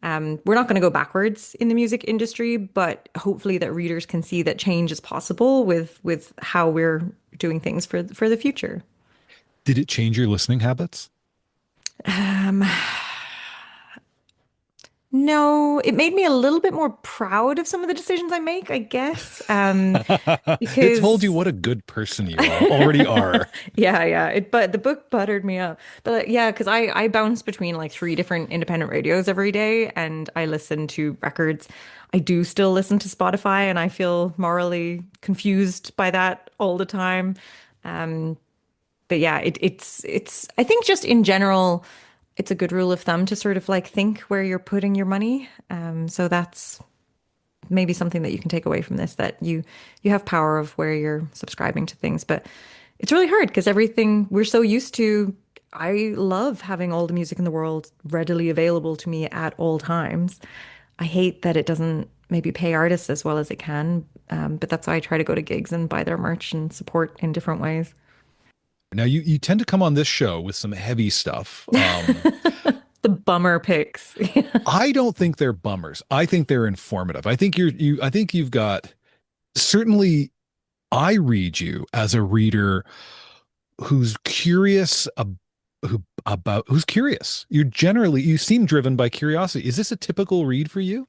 we're not going to go backwards in the music industry, but hopefully that readers can see that change is possible with how we're doing things for the future. Did it change your listening habits? Um, no, it made me a little bit more proud of some of the decisions I make, I guess. It told you Because what a good person you already are. yeah. But the book buttered me up. But like, yeah, because I bounce between like three different independent radios every day, and I listen to records. I do still listen to Spotify, and I feel morally confused by that all the time. Um, but yeah, it's I think just in general, it's a good rule of thumb to sort of like think where you're putting your money. So that's maybe something that you can take away from this, that you have power of where you're subscribing to things. But it's really hard because everything we're so used to. I love having all the music in the world readily available to me at all times. I hate that it doesn't maybe pay artists as well as it can. But that's why I try to go to gigs and buy their merch and support in different ways. Now you tend to come on this show with some heavy stuff. The bummer picks. I don't think they're bummers. I think they're informative. I think I think you've got certainly I read you as a reader who's curious who's curious. You seem driven by curiosity. Is this a typical read for you?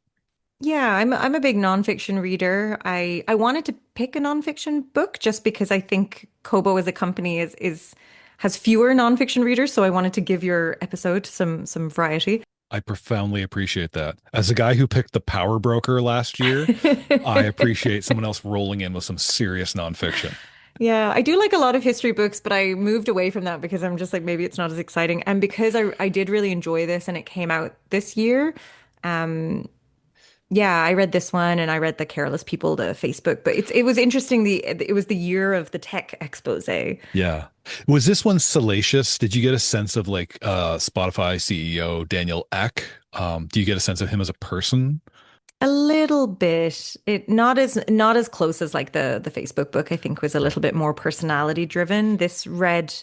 Yeah, I'm a big nonfiction reader. I wanted to pick a nonfiction book just because I think Kobo as a company is has fewer nonfiction readers, so I wanted to give your episode some variety. I profoundly appreciate that. As a guy who picked The Power Broker last year, I appreciate someone else rolling in with some serious nonfiction. Yeah, I do like a lot of history books, but I moved away from that because I'm just like maybe it's not as exciting. And because I did really enjoy this and it came out this year, um yeah, I read this one and I read The Careless People, the Facebook, but it was interesting. It was the year of the tech expose. Yeah. Was this one salacious? Did you get a sense of like Spotify CEO Daniel Ek? Do you get a sense of him as a person? A little bit. It not as close as like the Facebook book, I think was a little bit more personality driven. This read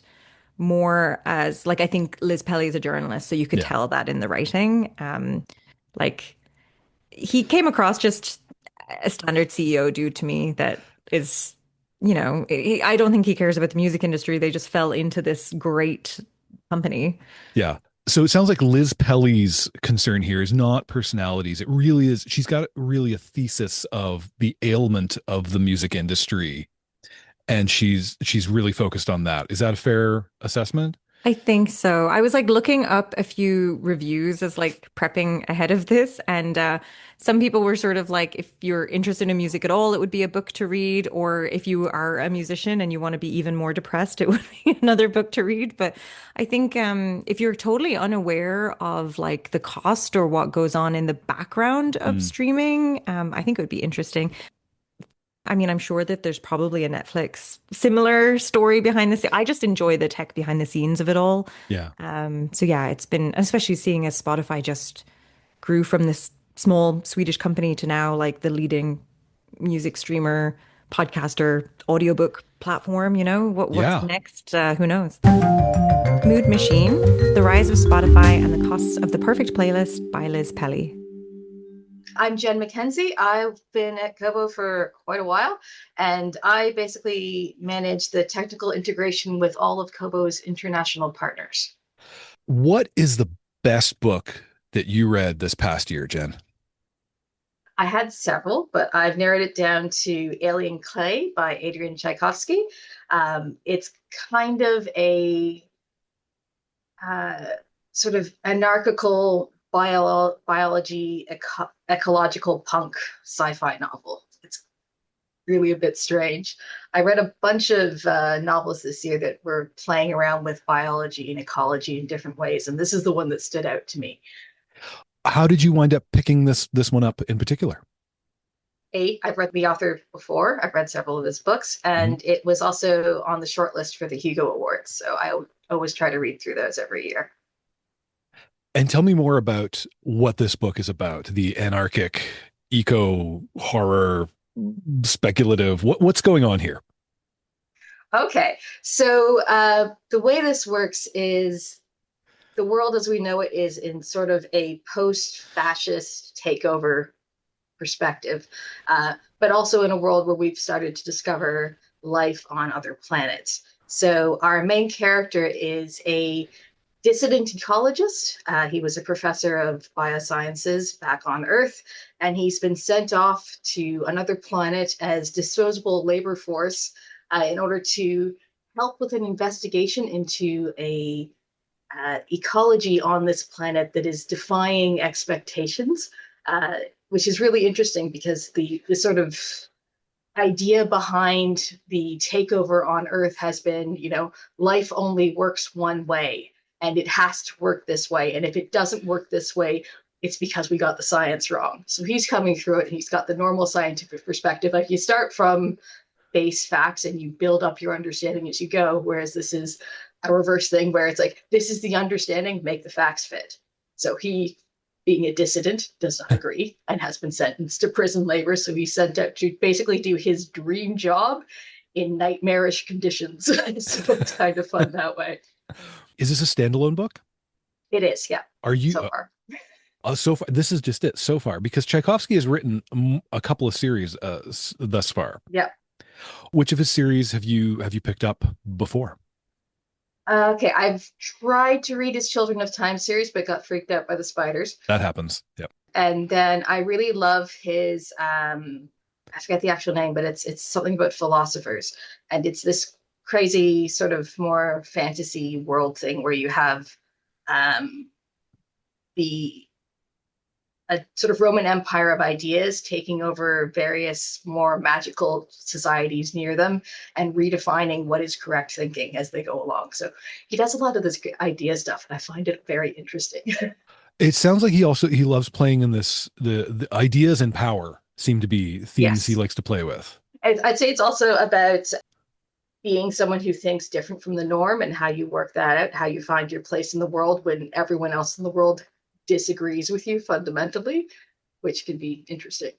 more as like I think Liz Pelly is a journalist, so you could Yeah. tell that in the writing. Like he came across just a standard CEO dude to me that is, I don't think he cares about the music industry. They just fell into this great company. Yeah. So it sounds like Liz Pelly's concern here is not personalities. It really is. She's got really a thesis of the ailment of the music industry, and she's really focused on that. Is that a fair assessment? I think so. I was like looking up a few reviews as like prepping ahead of this, and some people were sort of like, if you're interested in music at all, it would be a book to read, or if you are a musician and you want to be even more depressed, it would be another book to read. But I think if you're totally unaware of like the cost or what goes on in the background of Mm, streaming, I think it would be interesting. I mean, I'm sure that there's probably a Netflix similar story behind the scenes. I just enjoy the tech behind the scenes of it all. yeah. So yeah, it's been, especially seeing as Spotify just grew from this small Swedish company to now like the leading music streamer, podcaster, audiobook platform, what's Yeah. next? Who knows? Mood Machine, The Rise of Spotify and the Costs of the Perfect Playlist by Liz Pelly. I'm Jen McKenzie. I've been at Kobo for quite a while, and I basically manage the technical integration with all of Kobo's international partners. What is the best book that you read this past year, Jen? I had several, but I've narrowed it down to Alien Clay by Adrian Tchaikovsky. It's kind of a uh, sort of anarchical biology, ecological punk sci-fi novel. It's really a bit strange. I read a bunch of novels this year that were playing around with biology and ecology in different ways, and this is the one that stood out to me. How did you wind up picking this one up in particular? I've read the author before. I've read several of his books, and it was also on the short list for the Hugo Awards. So I always try to read through those every year. And tell me more about what this book is about, the anarchic, eco horror, speculative. What's going on here? Okay, so the way this works is the world as we know it is in sort of a post-fascist takeover perspective, but also in a world where we've started to discover life on other planets. So our main character is a dissident ecologist. He was a professor of biosciences back on Earth, and he's been sent off to another planet as disposable labor force in order to help with an investigation into a ecology on this planet that is defying expectations, which is really interesting because the sort of idea behind the takeover on Earth has been, life only works one way and it has to work this way. And if it doesn't work this way, it's because we got the science wrong. So he's coming through it and he's got the normal scientific perspective. Like you start from base facts and you build up your understanding as you go, whereas this is a reverse thing where it's like, this is the understanding, make the facts fit. So he, being a dissident, does not agree and has been sentenced to prison labor. So he's sent out to basically do his dream job in nightmarish conditions. So it's kind of fun that way. Is this a standalone book? It is, yeah. Are you so far? So far, this is just it so far, because Tchaikovsky has written a couple of series thus far. Yeah. Which of his series have you picked up before? Okay, I've tried to read his Children of Time series, but got freaked out by the spiders. That happens. Yep. And then I really love his I forget the actual name, but it's something about philosophers. And it's this crazy sort of more fantasy world thing where you have um the a sort of Roman Empire of ideas taking over various more magical societies near them and redefining what is correct thinking as they go along. So he does a lot of this idea stuff, and I find it very interesting. It sounds like he loves playing in this the ideas and power seem to be themes he Yes. likes to play with. I'd say it's also about being someone who thinks different from the norm and how you work that out, how you find your place in the world when everyone else in the world disagrees with you fundamentally, which can be interesting.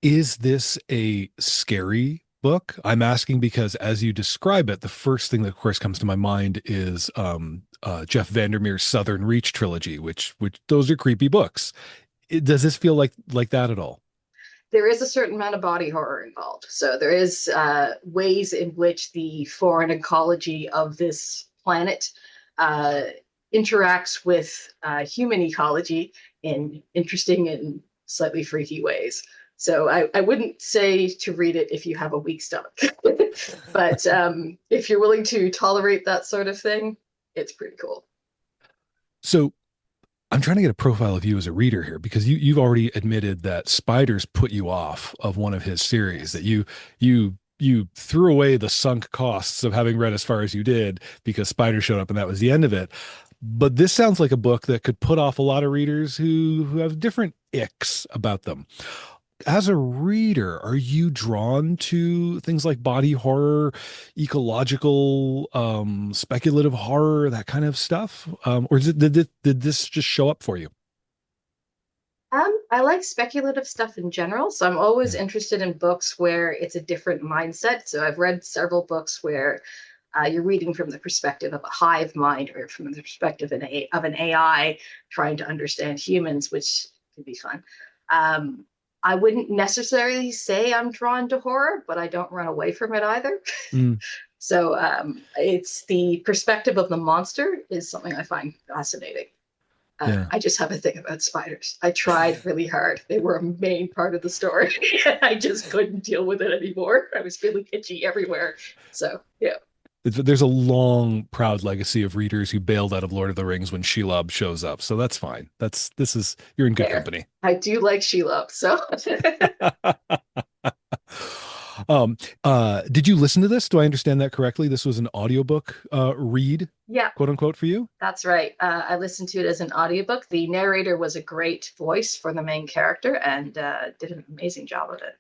Is this a scary book? I'm asking because as you describe it, the first thing that of course comes to my mind is Jeff Vandermeer's Southern Reach trilogy, which those are creepy books. Does this feel like that at all? There is a certain amount of body horror involved. So there is ways in which the foreign ecology of this planet uh, interacts with human ecology in interesting and slightly freaky ways. So I wouldn't say to read it if you have a weak stomach. But if you're willing to tolerate that sort of thing, it's pretty cool. So I'm trying to get a profile of you as a reader here because you've already admitted that Spiders put you off of one of his series, that you threw away the sunk costs of having read as far as you did because Spiders showed up and that was the end of it. But this sounds like a book that could put off a lot of readers who have different icks about them. As a reader, are you drawn to things like body horror, ecological, speculative horror, that kind of stuff? Or did this just show up for you? I like speculative stuff in general, so I'm always interested in books where it's a different mindset. So I've read several books where you're reading from the perspective of a hive mind or from the perspective of an AI trying to understand humans, which can be fun. Um, I wouldn't necessarily say I'm drawn to horror, but I don't run away from it either. Mm, So it's the perspective of the monster is something I find fascinating. yeah. I just have a thing about spiders. I tried really hard. They were a main part of the story. I just couldn't deal with it anymore. I was feeling itchy everywhere. So, yeah. There's a long, proud legacy of readers who bailed out of Lord of the Rings when Shelob shows up. So that's fine. You're in good There. company. I do like Shelob, so Did you listen to this? Do I understand that correctly? This was an audiobook read, yeah, quote unquote, for you? that's right. I listened to it as an audiobook. The narrator was a great voice for the main character and did an amazing job of it.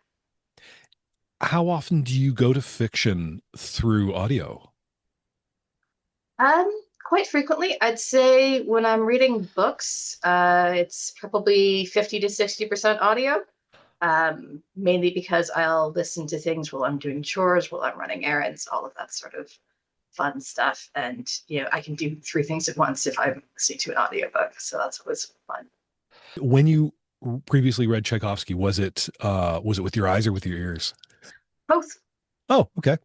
How often do you go to fiction through audio? Quite frequently, I'd say when I'm reading books, it's probably 50 to 60% audio. Mainly because I'll listen to things while I'm doing chores, while I'm running errands, all of that sort of fun stuff. And I can do three things at once if I'm listening to an audiobook. So that's always fun. When you previously read Tchaikovsky, was it with your eyes or with your ears? Both. Oh, okay.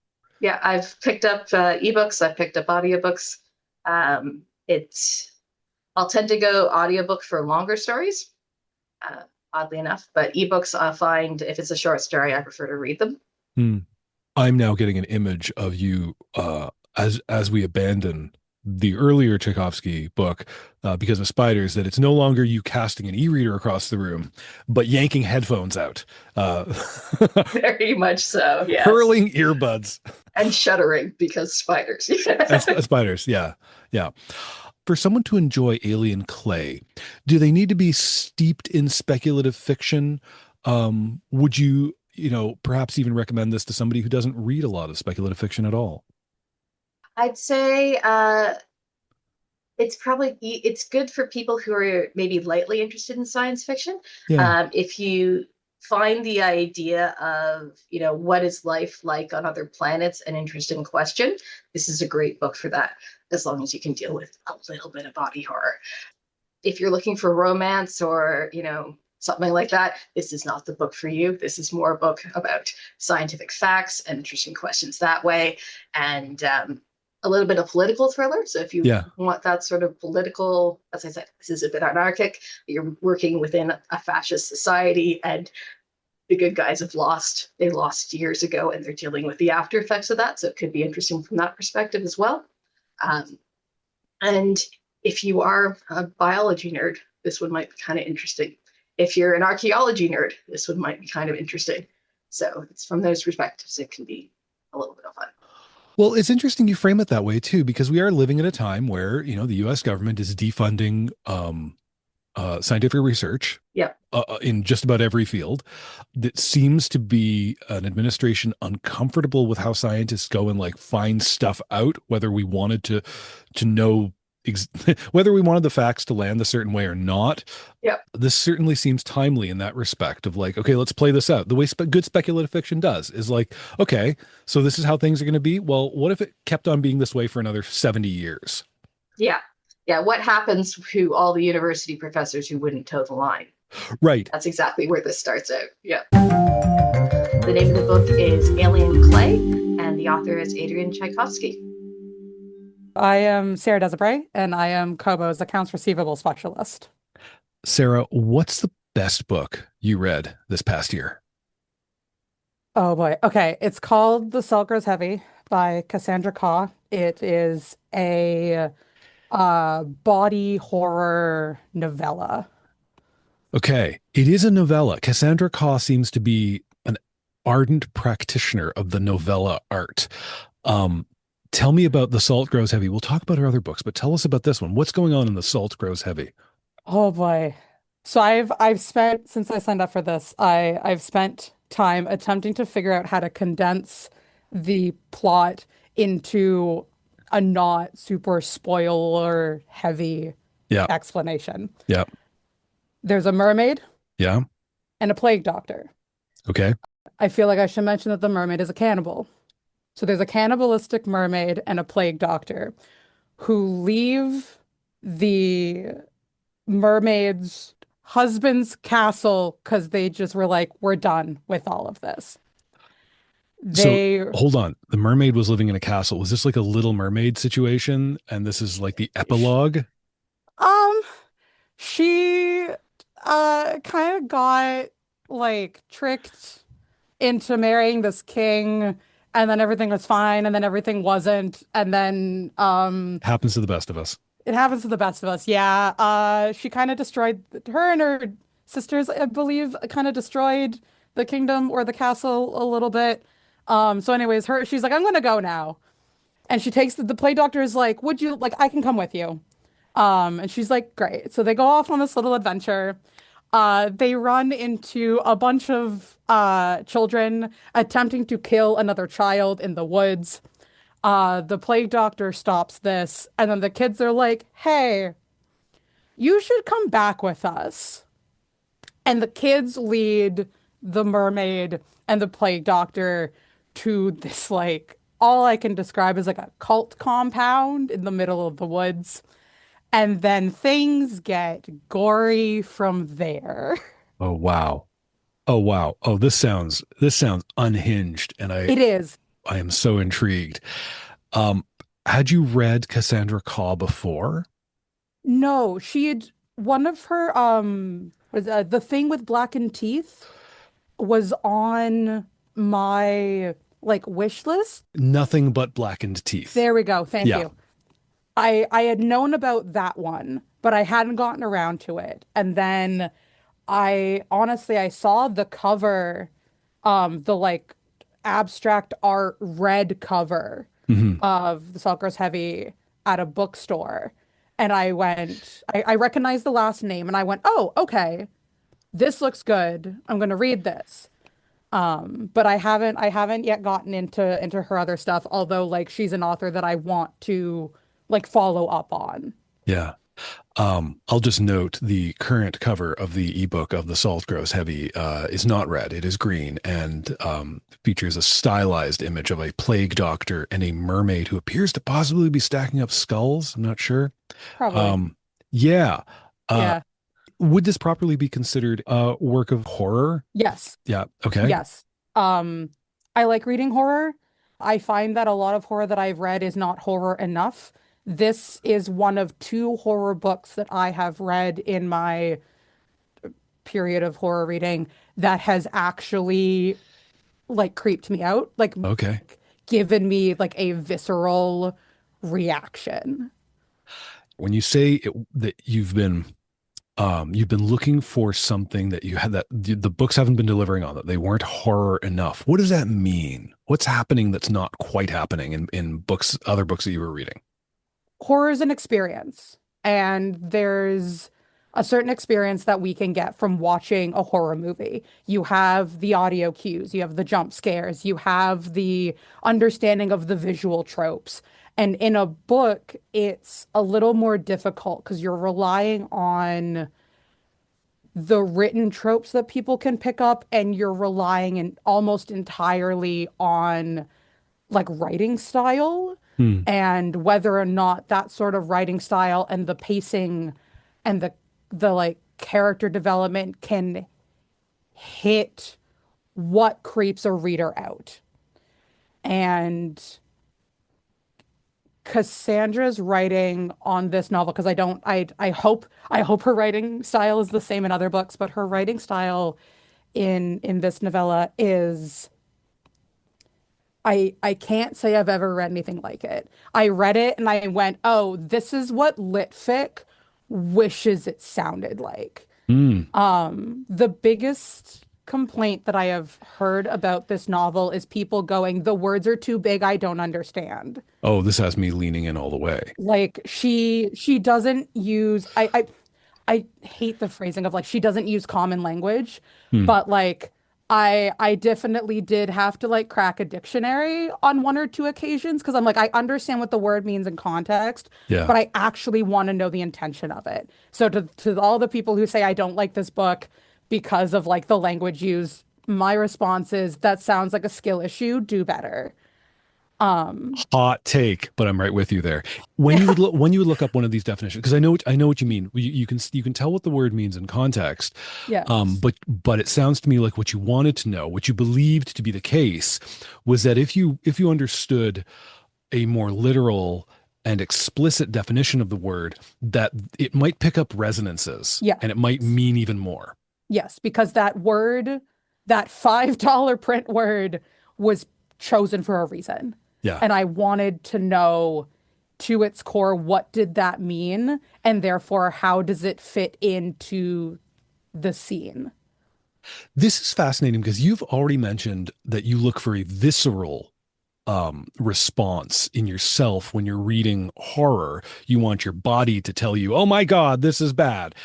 Yeah, I've picked up ebooks, I've picked up audiobooks. It's I'll tend to go audiobook for longer stories, oddly enough, but ebooks I find if it's a short story, I prefer to read them. Hmm. I'm now getting an image of you as we abandon the earlier Tchaikovsky book because of Spiders, that it's no longer you casting an e-reader across the room, but yanking headphones out, Very much so, yes. hurling earbuds. And shuddering because spiders. Spiders, yeah, yeah. For someone to enjoy Alien Clay, do they need to be steeped in speculative fiction? Would you perhaps even recommend this to somebody who doesn't read a lot of speculative fiction at all? I'd say it's good for people who are maybe lightly interested in science fiction. Yeah. If you find the idea of what is life like on other planets an interesting question, this is a great book for that, as long as you can deal with a little bit of body horror. If you're looking for romance or something like that, this is not the book for you. This is more a book about scientific facts and interesting questions that way. And a little bit of political thriller. So if you Yeah. want that sort of political, as I said, this is a bit anarchic. You're working within a fascist society, and the good guys have lost. They lost years ago, and they're dealing with the after effects of that. So it could be interesting from that perspective as well. And if you are a biology nerd, this one might be kind of interesting. If you're an archaeology nerd, this one might be kind of interesting. So it's from those perspectives, it can be a little bit of fun. Well, it's interesting you frame it that way too, because we are living at a time where, the U.S. government is defunding scientific research in just about every field. That seems to be an administration uncomfortable with how scientists go and like find stuff out, whether we wanted to know whether we wanted the facts to land a certain way or not. Yeah. This certainly seems timely in that respect of like, okay, let's play this out. The way good speculative fiction does is like, okay, so this is how things are going to be. Well, what if it kept on being this way for another 70 years? Yeah. Yeah. What happens to all the university professors who wouldn't toe the line? Right. That's exactly where this starts out. Yeah. The name of the book is Alien Clay, and the author is Adrian Tchaikovsky. I am Sarah Desiree, and I am Kobo's accounts receivable specialist. Sarah, what's the best book you read this past year? Oh boy. Okay. It's called The Salt Grows Heavy by Cassandra Khaw. It is a body horror novella. Okay. It is a novella. Cassandra Khaw seems to be an ardent practitioner of the novella art. Tell me about The Salt Grows Heavy. We'll talk about her other books, but tell us about this one. What's going on in The Salt Grows Heavy? Oh boy. So I've spent, since I signed up for this, I've spent time attempting to figure out how to condense the plot into a not super spoiler heavy explanation. Yeah. There's a mermaid. Yeah. And a plague doctor. Okay. I feel like I should mention that the mermaid is a cannibal. So there's a cannibalistic mermaid and a plague doctor who leave the mermaid's husband's castle because they just were like, we're done with all of this. So hold on. The mermaid was living in a castle. Was this like a Little Mermaid situation? And this is like the epilogue? She kind of got like tricked into marrying this king, and then everything was fine, and then everything wasn't, and then happens to the best of us. It happens to the best of us. Yeah. She kind of destroyed her and her sisters, I believe, kind of destroyed the kingdom or the castle a little bit. So anyways, she's like, I'm gonna go now. And she takes the plague doctor is like, would you like I can come with you? And she's like, great. So they go off on this little adventure. They run into a bunch of children attempting to kill another child in the woods. The plague doctor stops this, and then the kids are like, hey, you should come back with us. And the kids lead the mermaid and the plague doctor to this, like, all I can describe as like a cult compound in the middle of the woods. And then things get gory from there. Oh, wow. Oh, wow. Oh, this sounds unhinged. And it is. I am so intrigued. Had you read Cassandra Khaw before? No, she had one of her The Thing with Blackened Teeth was on my like wish list. Nothing But Blackened Teeth. There we go. Thank you. I had known about that one, but I hadn't gotten around to it. And then I saw the cover, the like abstract art red cover of The Salt Grows Heavy at a bookstore. And I recognized the last name and I went, oh, okay, this looks good. I'm going to read this. But I haven't yet gotten into her other stuff, although like she's an author that I want to like follow up on. Yeah. I'll just note the current cover of the ebook of The Salt Grows Heavy is not red. It is green and features a stylized image of a plague doctor and a mermaid who appears to possibly be stacking up skulls. I'm not sure. Probably. Yeah. Yeah. Would this properly be considered a work of horror? Yes. Yeah. Okay. Yes. I like reading horror. I find that a lot of horror that I've read is not horror enough. This is one of two horror books that I have read in my period of horror reading that has actually like creeped me out, like Okay. given me like a visceral reaction. When you say that you've been looking for something that you had that the books haven't been delivering on, that they weren't horror enough. What does that mean? What's happening that's not quite happening in books, other books that you were reading? Horror is an experience, and there's a certain experience that we can get from watching a horror movie. You have the audio cues, you have the jump scares, you have the understanding of the visual tropes. And in a book, it's a little more difficult because you're relying on the written tropes that people can pick up, and you're relying almost entirely on like writing style Hmm. and whether or not that sort of writing style and the pacing and the like character development can hit what creeps a reader out. And Cassandra's writing on this novel, because I hope her writing style is the same in other books, but her writing style in this novella is I can't say I've ever read anything like it. I read it and I went, "Oh, this is what Litfic wishes it sounded like." Hmm. The biggest complaint that I have heard about this novel is people going, "The words are too big, I don't understand." Oh, this has me leaning in all the way. Like she doesn't use I hate the phrasing of like she doesn't use common language, Hmm. but like I definitely did have to like crack a dictionary on one or two occasions because I'm like I understand what the word means in context, Yeah. but I actually want to know the intention of it. So to all the people who say I don't like this book because of like the language used, my response is that sounds like a skill issue. Do better. Hot take, but I'm right with you there. When you would look up one of these definitions, because I know what you mean. You can tell what the word means in context. Yes. But it sounds to me like what you wanted to know, what you believed to be the case, was that if you understood a more literal and explicit definition of the word, that it might pick up resonances, Yeah. and it might mean even more. Yes, because that word, that $5 print word was chosen for a reason. Yeah. And I wanted to know to its core, what did that mean? And therefore, how does it fit into the scene? This is fascinating because you've already mentioned that you look for a visceral response in yourself when you're reading horror. You want your body to tell you, "Oh my God, this is bad."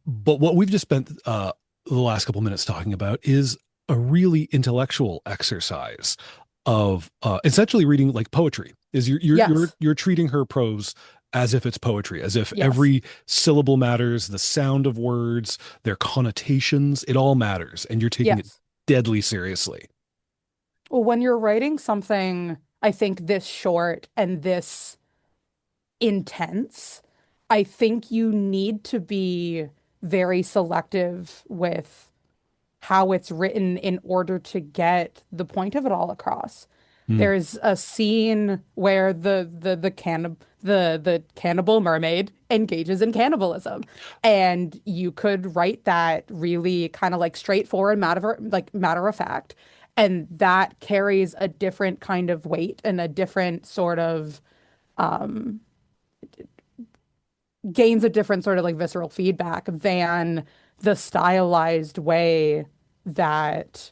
But what we've just spent the last couple minutes talking about is a really intellectual exercise of essentially reading like poetry. Is Yes. you're treating her prose as if it's poetry, as if Yes. every syllable matters, the sound of words, their connotations, it all matters, and you're taking it Yes. deadly seriously. Well, when you're writing something, I think this short and this intense, I think you need to be very selective with how it's written in order to get the point of it all across. Hmm. There's a scene where the cannibal mermaid engages in cannibalism, and you could write that really kind of like straightforward, matter of fact, and that carries a different kind of weight and a different sort of gains a different sort of like visceral feedback than the stylized way that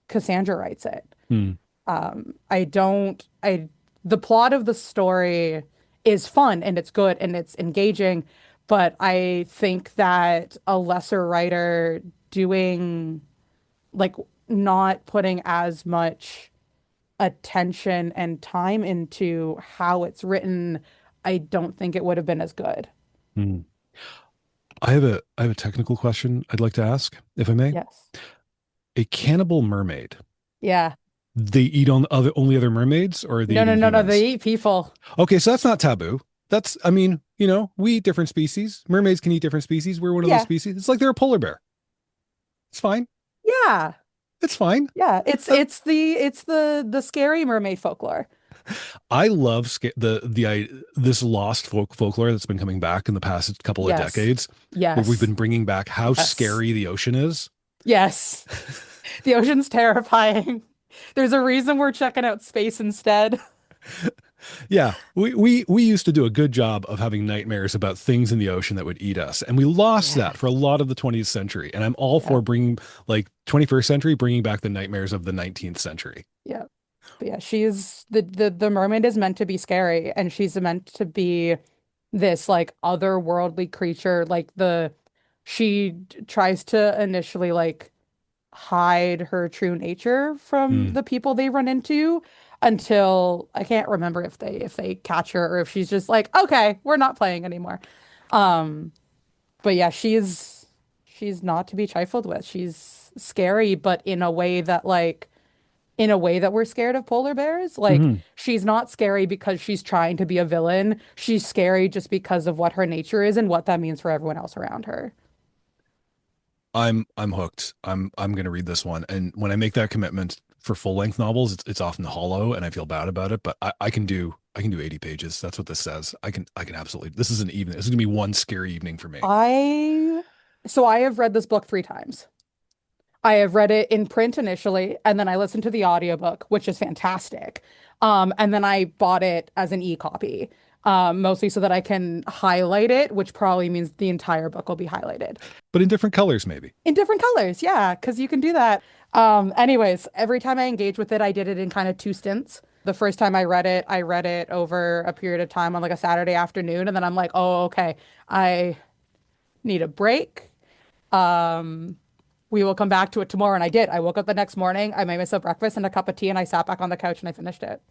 Cassandra writes it. Hmm. I don't, I, the plot of the story is fun and it's good and it's engaging, but I think that a lesser writer doing, like, not putting as much attention and time into how it's written, I don't think it would have been as good. Hmm. I have a technical question I'd like to ask, if I may. Yes. A cannibal mermaid. Yeah. They eat on only other mermaids, or are they No, no, eating no, no. humans? They eat people. Okay, so that's not taboo. That's, I mean, we eat different species. Mermaids can eat different species. We're one of those Yeah. species. It's like they're a polar bear. It's fine. Yeah. It's fine. Yeah, it's the scary mermaid folklore. I love this lost folklore that's been coming back in the past couple of Yes. decades, where we've Yes. been bringing back how Yes. scary the ocean is. Yes. The ocean's terrifying. There's a reason we're checking out space instead. Yeah, we used to do a good job of having nightmares about things in the ocean that would eat us, and we lost that for a lot of the 20th century. And I'm all for bringing, like, 21st century, bringing back the nightmares of the 19th century. Yeah. But yeah, she's the mermaid is meant to be scary, and she's meant to be this like otherworldly creature. She tries to initially like hide her true nature from the people they run into until I can't remember if they catch her or if she's just like, okay, we're not playing anymore. But yeah, she's not to be trifled with. She's scary, but in a way that we're scared of polar bears. Like, she's not scary because she's trying to be a villain. She's scary just because of what her nature is and what that means for everyone else around her. I'm hooked. I'm going to read this one. And when I make that commitment for full length novels, it's often hollow and I feel bad about it, but I can do 80 pages. That's what this says. I can absolutely, this is an evening. This is gonna be one scary evening for me. I have read this book 3 times. I have read it in print initially, and then I listened to the audiobook, which is fantastic. And then I bought it as an e-copy, mostly so that I can highlight it, which probably means the entire book will be highlighted. But in different colors, maybe. In different colors, yeah, because you can do that. Anyways, every time I engaged with it, I did it in kind of 2 stints. The first time I read it over a period of time on like a Saturday afternoon, and then I'm like, oh, okay, I need a break. We will come back to it tomorrow. And I did. I woke up the next morning, I made myself breakfast and a cup of tea, and I sat back on the couch and I finished it.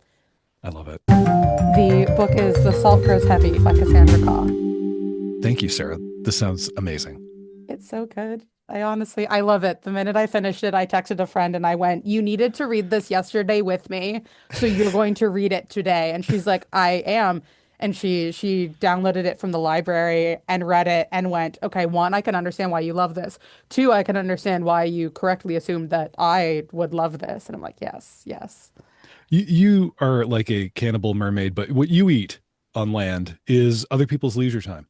I love it. The book is The Salt Grows Heavy by Cassandra Khaw. Thank you, Sarah. This sounds amazing. It's so good. I love it. The minute I finished it, I texted a friend and I went, you needed to read this yesterday with me, so you're going to read it today. And she's like, I am. And she downloaded it from the library and read it and went, okay, 1, I can understand why you love this. 2, I can understand why you correctly assumed that I would love this. And I'm like, yes, yes. You are like a cannibal mermaid, but what you eat on land is other people's leisure time.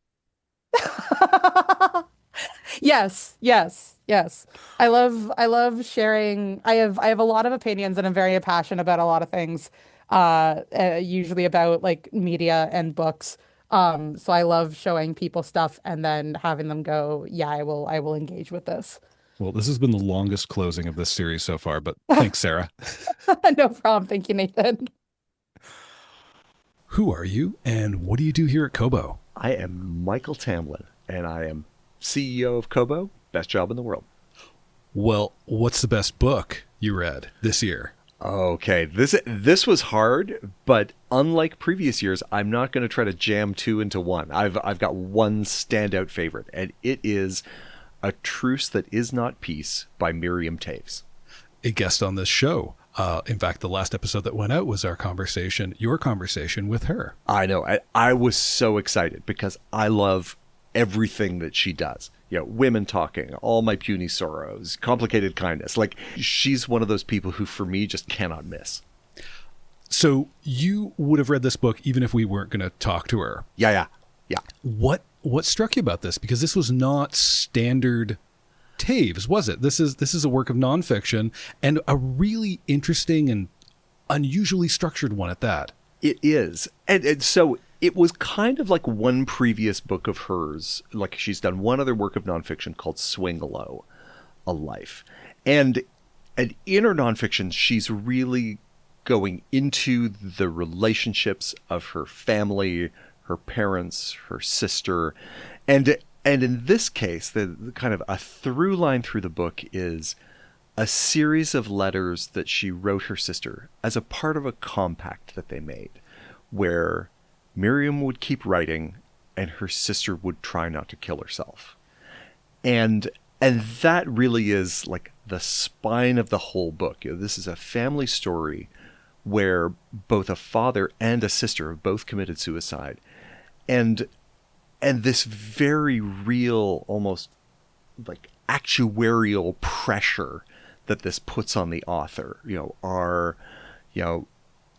Yes, yes, yes. I love sharing. I have a lot of opinions and I'm very passionate about a lot of things, usually about like media and books. So I love showing people stuff and then having them go, yeah, I will engage with this. Well, this has been the longest closing of this series so far, but thanks, Sarah. No problem. Thank you, Nathan. Who are you and what do you do here at Kobo? I am Michael Tamblyn, and I am CEO of Kobo. Best job in the world. Well, what's the best book you read this year? Okay, this was hard, but unlike previous years, I'm not going to try to jam 2 into 1. I've got one standout favorite, and it is A Truce That Is Not Peace by Miriam Toews. A guest on this show. In fact, the last episode that went out was your conversation with her. I know. I was so excited because I love everything that she does. You know, women talking, all my puny sorrows, complicated kindness. Like, she's one of those people who, for me, just cannot miss. So you would have read this book even if we weren't going to talk to her. Yeah. What struck you about this? Because this was not standard Taves, was it? This is a work of nonfiction and a really interesting and unusually structured one at that. It is. And so it was kind of like one previous book of hers. Like, she's done one other work of nonfiction called Swingalow, A Life. And in her nonfiction, she's really going into the relationships of her family, her parents, her sister. And in this case, the kind of a through line through the book is a series of letters that she wrote her sister as a part of a compact that they made, where Miriam would keep writing and her sister would try not to kill herself. And that really is like the spine of the whole book. You know, this is a family story where both a father and a sister have both committed suicide. And this very real, almost like actuarial pressure that this puts on the author.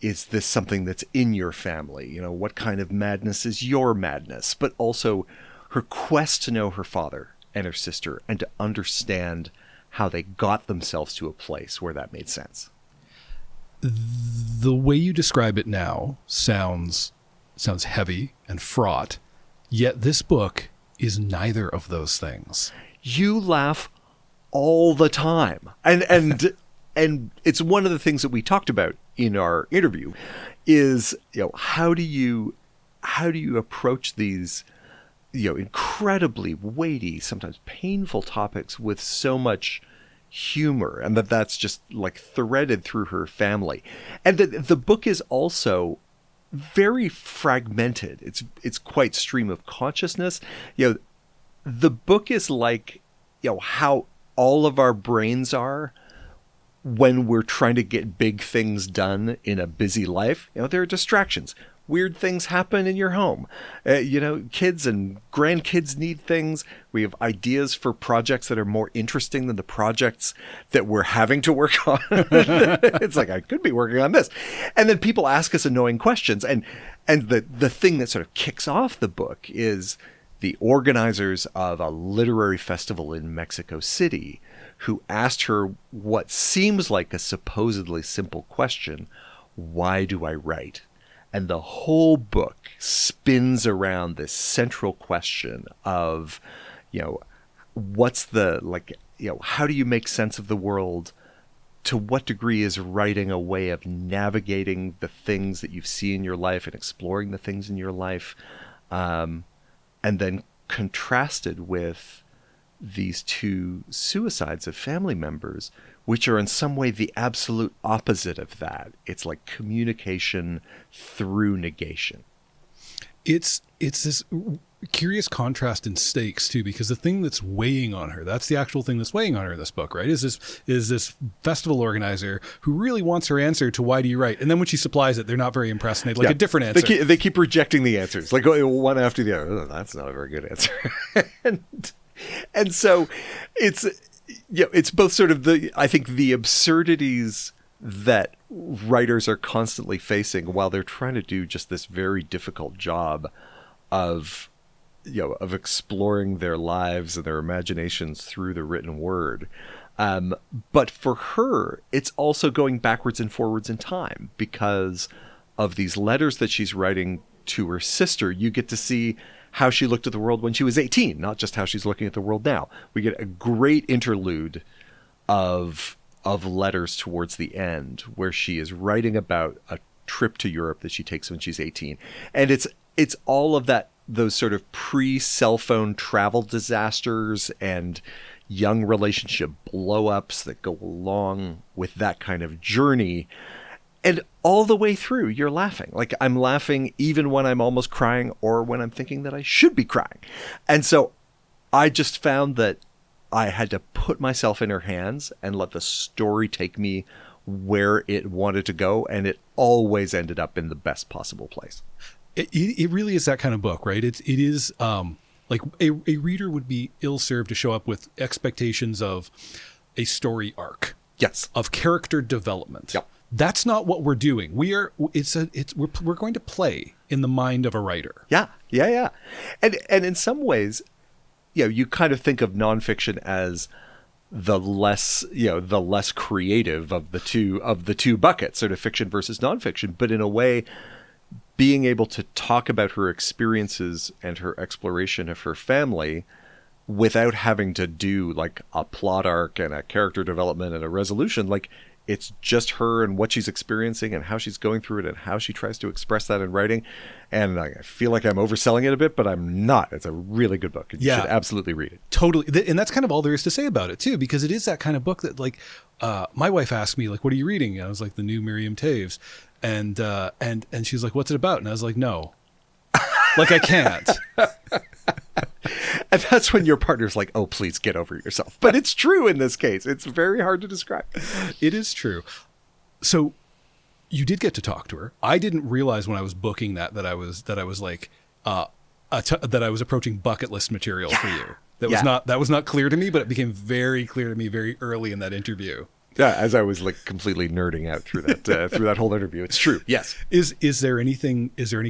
Is this something that's in your family? What kind of madness is your madness? But also her quest to know her father and her sister and to understand how they got themselves to a place where that made sense. The way you describe it now sounds heavy and fraught, yet this book is neither of those things. You laugh all the time. And it's one of the things that we talked about in our interview is, how do you approach these, incredibly weighty, sometimes painful topics with so much humor, and that's just like threaded through her family. And the book is also very fragmented. It's quite stream of consciousness. The book is like, how all of our brains are when we're trying to get big things done in a busy life. There are distractions. Weird things happen in your home. Kids and grandkids need things. We have ideas for projects that are more interesting than the projects that we're having to work on. It's like, I could be working on this. And then people ask us annoying questions. And the thing that sort of kicks off the book is the organizers of a literary festival in Mexico City who asked her what seems like a supposedly simple question: why do I write? And the whole book spins around this central question of, what's how do you make sense of the world? To what degree is writing a way of navigating the things that you see in your life and exploring the things in your life? And then contrasted with these two suicides of family members, which are in some way the absolute opposite of that. It's like communication through negation. It's this curious contrast in stakes too, because the thing that's weighing on her, that's the actual thing that's weighing on her in this book, right? Is this festival organizer who really wants her answer to why do you write? And then when she supplies it, they're not very impressed, and they'd like a different answer. They keep rejecting the answers, like one after the other. Oh, that's not a very good answer. And so it's both sort of I think the absurdities that writers are constantly facing while they're trying to do just this very difficult job of exploring their lives and their imaginations through the written word. But for her, it's also going backwards and forwards in time because of these letters that she's writing to her sister. You get to see how she looked at the world when she was 18, not just how she's looking at the world now. We get a great interlude of letters towards the end where she is writing about a trip to Europe that she takes when she's 18. And it's all of those sort of pre-cell phone travel disasters and young relationship blow-ups that go along with that kind of journey. And all the way through, you're laughing. Like, I'm laughing even when I'm almost crying or when I'm thinking that I should be crying. And so I just found that I had to put myself in her hands and let the story take me where it wanted to go. And it always ended up in the best possible place. It really is that kind of book, right? It is like a reader would be ill-served to show up with expectations of a story arc. Yes. Of character development. Yep. That's not what we're doing. We're going to play in the mind of a writer. Yeah. And in some ways, you kind of think of nonfiction as the less creative of the two buckets, sort of fiction versus nonfiction. But in a way, being able to talk about her experiences and her exploration of her family without having to do like a plot arc and a character development and a resolution, like, it's just her and what she's experiencing and how she's going through it and how she tries to express that in writing. And I feel like I'm overselling it a bit, but I'm not. It's a really good book. You should absolutely read it. Totally. And that's kind of all there is to say about it too, because it is that kind of book that, like, my wife asked me, like, what are you reading? And I was like, the new Miriam Taves. And she's like, what's it about? And I was like, no, like, I can't. And that's when your partner's like, oh, please get over yourself. But it's true in this case. It's very hard to describe. It is true. So you did get to talk to her. I didn't realize when I was booking that I was like, that I was approaching bucket list material for you. Yeah. That was not clear to me, but it became very clear to me very early in that interview. Yeah, as I was like completely nerding out through that whole interview. It's true. Yes. Is there any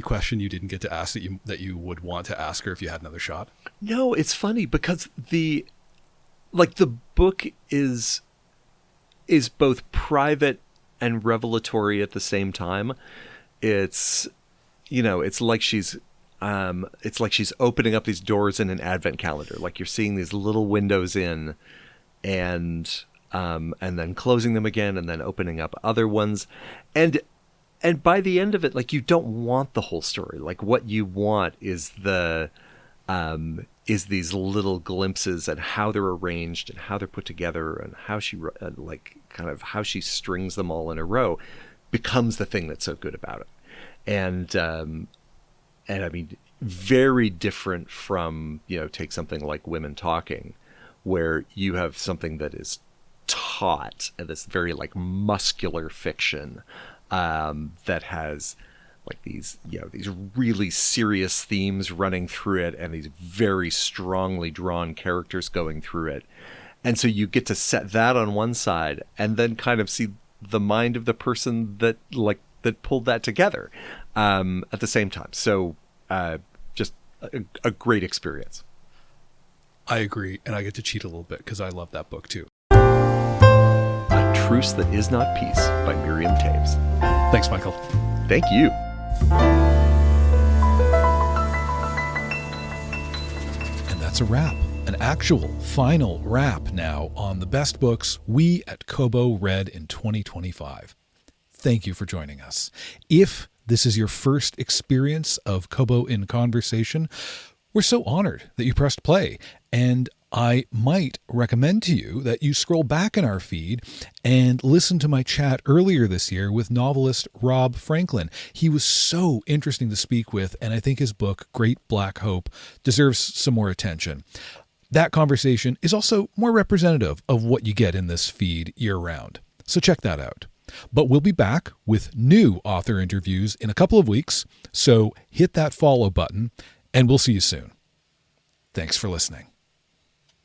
question you didn't get to ask that you would want to ask her if you had another shot? No, it's funny because the book is both private and revelatory at the same time. It's like she's opening up these doors in an advent calendar. Like you're seeing these little windows in, and then closing them again, and then opening up other ones, and by the end of it, like you don't want the whole story. Like what you want is is these little glimpses and how they're arranged and how they're put together and how she how she strings them all in a row becomes the thing that's so good about it. And I mean, very different from, take something like Women Talking, where you have something that is taut and this very like muscular fiction that has like these really serious themes running through it and these very strongly drawn characters going through it. And so you get to set that on one side and then kind of see the mind of the person that pulled that together at the same time. So just a great experience. I agree. And I get to cheat a little bit because I love that book too. A Truce That Is Not Peace by Miriam Taves. Thanks, Michael. Thank you. And that's a wrap. An actual final wrap now on the best books we at Kobo read in 2025. Thank you for joining us. If this is your first experience of Kobo in Conversation, we're so honored that you pressed play, and I might recommend to you that you scroll back in our feed and listen to my chat earlier this year with novelist Rob Franklin. He was so interesting to speak with, and I think his book, Great Black Hope, deserves some more attention. That conversation is also more representative of what you get in this feed year-round, so check that out. But we'll be back with new author interviews in a couple of weeks, so hit that follow button, and we'll see you soon. Thanks for listening.